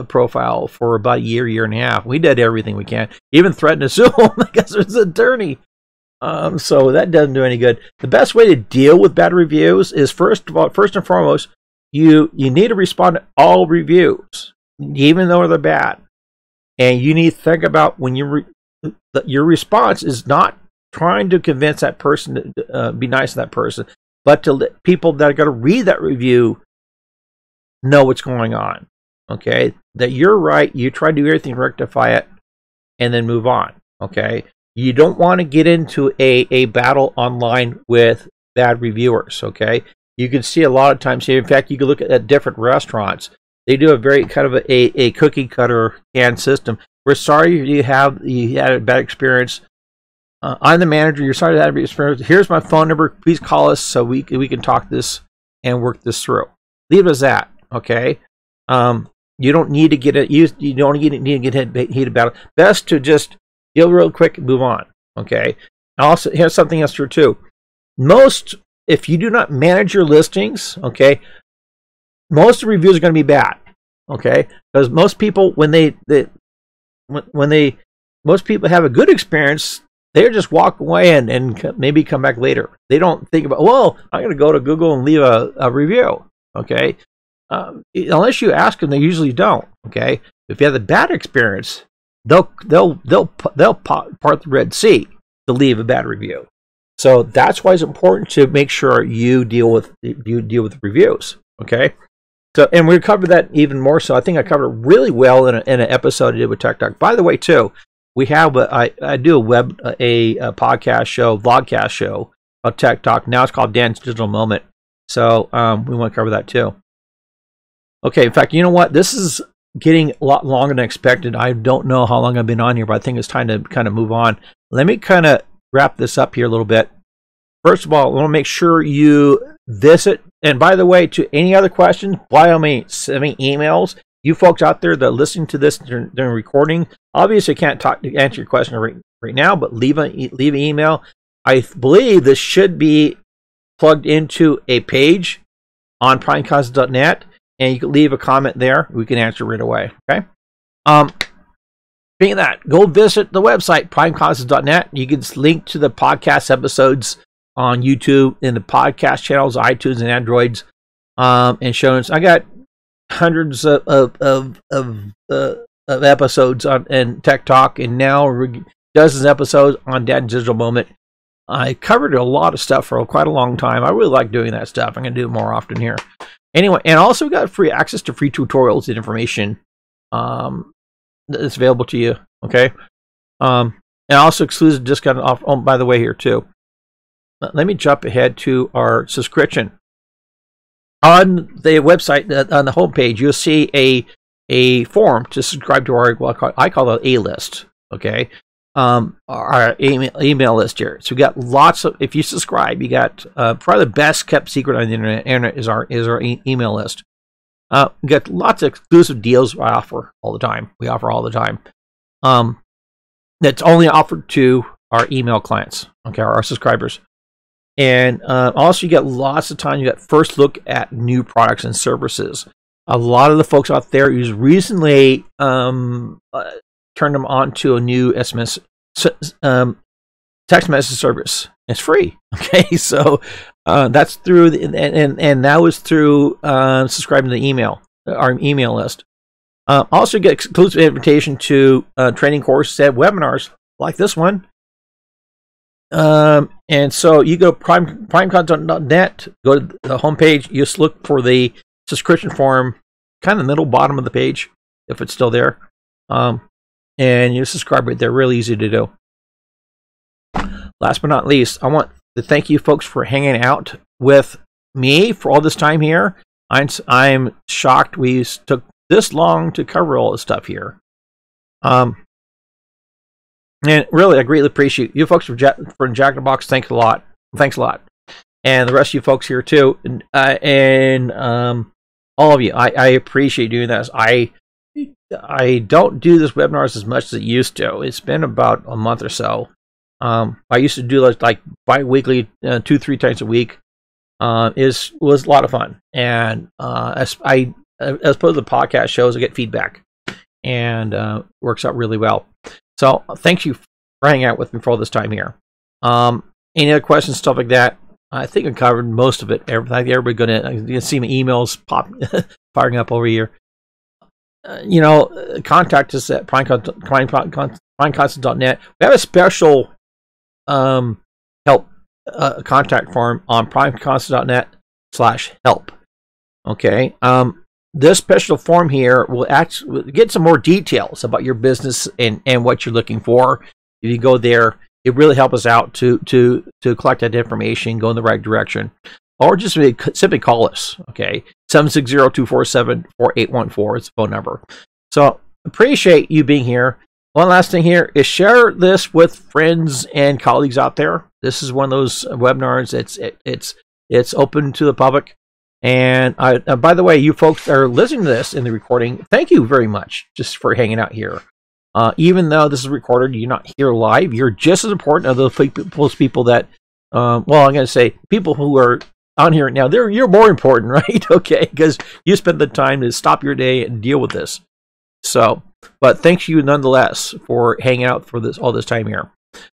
profile for about a year and a half. We did everything we can, even threatened to sue him because it's an attorney. So that doesn't do any good. The best way to deal with bad reviews is first and foremost, you need to respond to all reviews, even though they're bad. And you need to think about when your response is not trying to convince that person to be nice to that person, but to let people that are going to read that review know what's going on. Okay, that you're right. You try to do everything to rectify it, and then move on. Okay. You don't want to get into a battle online with bad reviewers, okay? You can see a lot of times here. In fact, you can look at different restaurants. They do a very kind of a cookie cutter canned system. We're sorry you had a bad experience. I'm the manager. You're sorry to have a bad experience. Here's my phone number. Please call us so we can talk this and work this through. Leave it as that, okay? You don't need to get it. You don't need to get heated battle. Best to just deal real quick and move on. Okay. Also, here's something else here too. If you do not manage your listings, okay, most of the reviews are going to be bad. Okay, because most people most people have a good experience, they just walk away and maybe come back later. They don't think about, well, I'm going to go to Google and leave a review. Okay, unless you ask them, they usually don't. Okay, if you have a bad experience, they'll part the Red Sea to leave a bad review. So that's why it's important to make sure you deal with reviews. Okay. So, and we covered that even more so. I think I covered it really well in an episode I did with Tech Talk. By the way, too, we have I do a podcast show, vlogcast show of Tech Talk. Now it's called Dan's Digital Moment. So we want to cover that too. Okay. In fact, you know what? This is getting a lot longer than expected. I don't know how long I've been on here, but I think it's time to kind of move on. Let me kind of wrap this up here a little bit. First of all, I want to make sure you visit. And by the way, to any other questions, by all means, send me emails. You folks out there that are listening to this during recording, obviously can't answer your question right now, but leave an email. I believe this should be plugged into a page on primecauses.net. And you can leave a comment there. We can answer right away. Okay. Speaking of that, go visit the website, primecauses.net. You can link to the podcast episodes on YouTube in the podcast channels, iTunes and Androids, and show notes. I got hundreds of episodes on Tech Talk, and now dozens of episodes on Dad's Digital Moment. I covered a lot of stuff for quite a long time. I really like doing that stuff. I'm going to do it more often here. Anyway, and also got free access to free tutorials and information that's available to you. Okay, and also exclusive discount off. Oh, by the way, here too. Let me jump ahead to our subscription on the website. On the homepage, you'll see a form to subscribe to our I call it A list. Okay, our email list here. So we got lots of. If you subscribe, you got probably the best kept secret on the internet is our email list. We got lots of exclusive deals we offer all the time. That's only offered to our email clients. Okay, our subscribers. And also, you get lots of time. You got first look at new products and services. A lot of the folks out there who's recently turned them on to a new SMS text message service. It's free. Okay, so that's through, and that was through subscribing to the email, our email list. Also get exclusive invitation to training courses and webinars like this one. And so you go primecontent.net, go to the homepage, you just look for the subscription form, kind of the middle bottom of the page, if it's still there. And you subscribe right there, really easy to do. Last but not least, I want to thank you folks for hanging out with me for all this time here. I'm shocked we took this long to cover all this stuff here. And really, I greatly appreciate you folks for Jack in the Box. Thanks a lot. Thanks a lot. And the rest of you folks here too. And all of you, I appreciate doing this. I don't do this webinars as much as it used to. It's been about a month or so. I used to do like bi-weekly, 2-3 times a week. Was a lot of fun. And as part of the podcast shows, I get feedback, and works out really well. So thank you for hanging out with me for all this time here. Any other questions, stuff like that? I think I covered most of it. Everybody gonna see my emails firing up over here. Contact us at primeconstant.net. We have a special help contact form on primeconstant.net/help. Okay. This special form here will actually get some more details about your business and what you're looking for. If you go there, it really helps us out to collect that information, go in the right direction, or just simply call us. Okay, 760-247-4814 is the phone number. So appreciate you being here. One last thing here is share this with friends and colleagues out there. This is one of those webinars. It's open to the public. And by the way, you folks that are listening to this in the recording, thank you very much just for hanging out here. Even though this is recorded, you're not here live. You're just as important as those people that, I'm going to say people who are on here now. You're more important, right? Okay, because you spend the time to stop your day and deal with this. So, but thanks you nonetheless for hanging out for all this time here.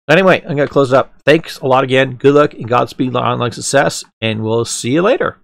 Anyway, I'm going to close it up. Thanks a lot again. Good luck and Godspeed, online success, and we'll see you later.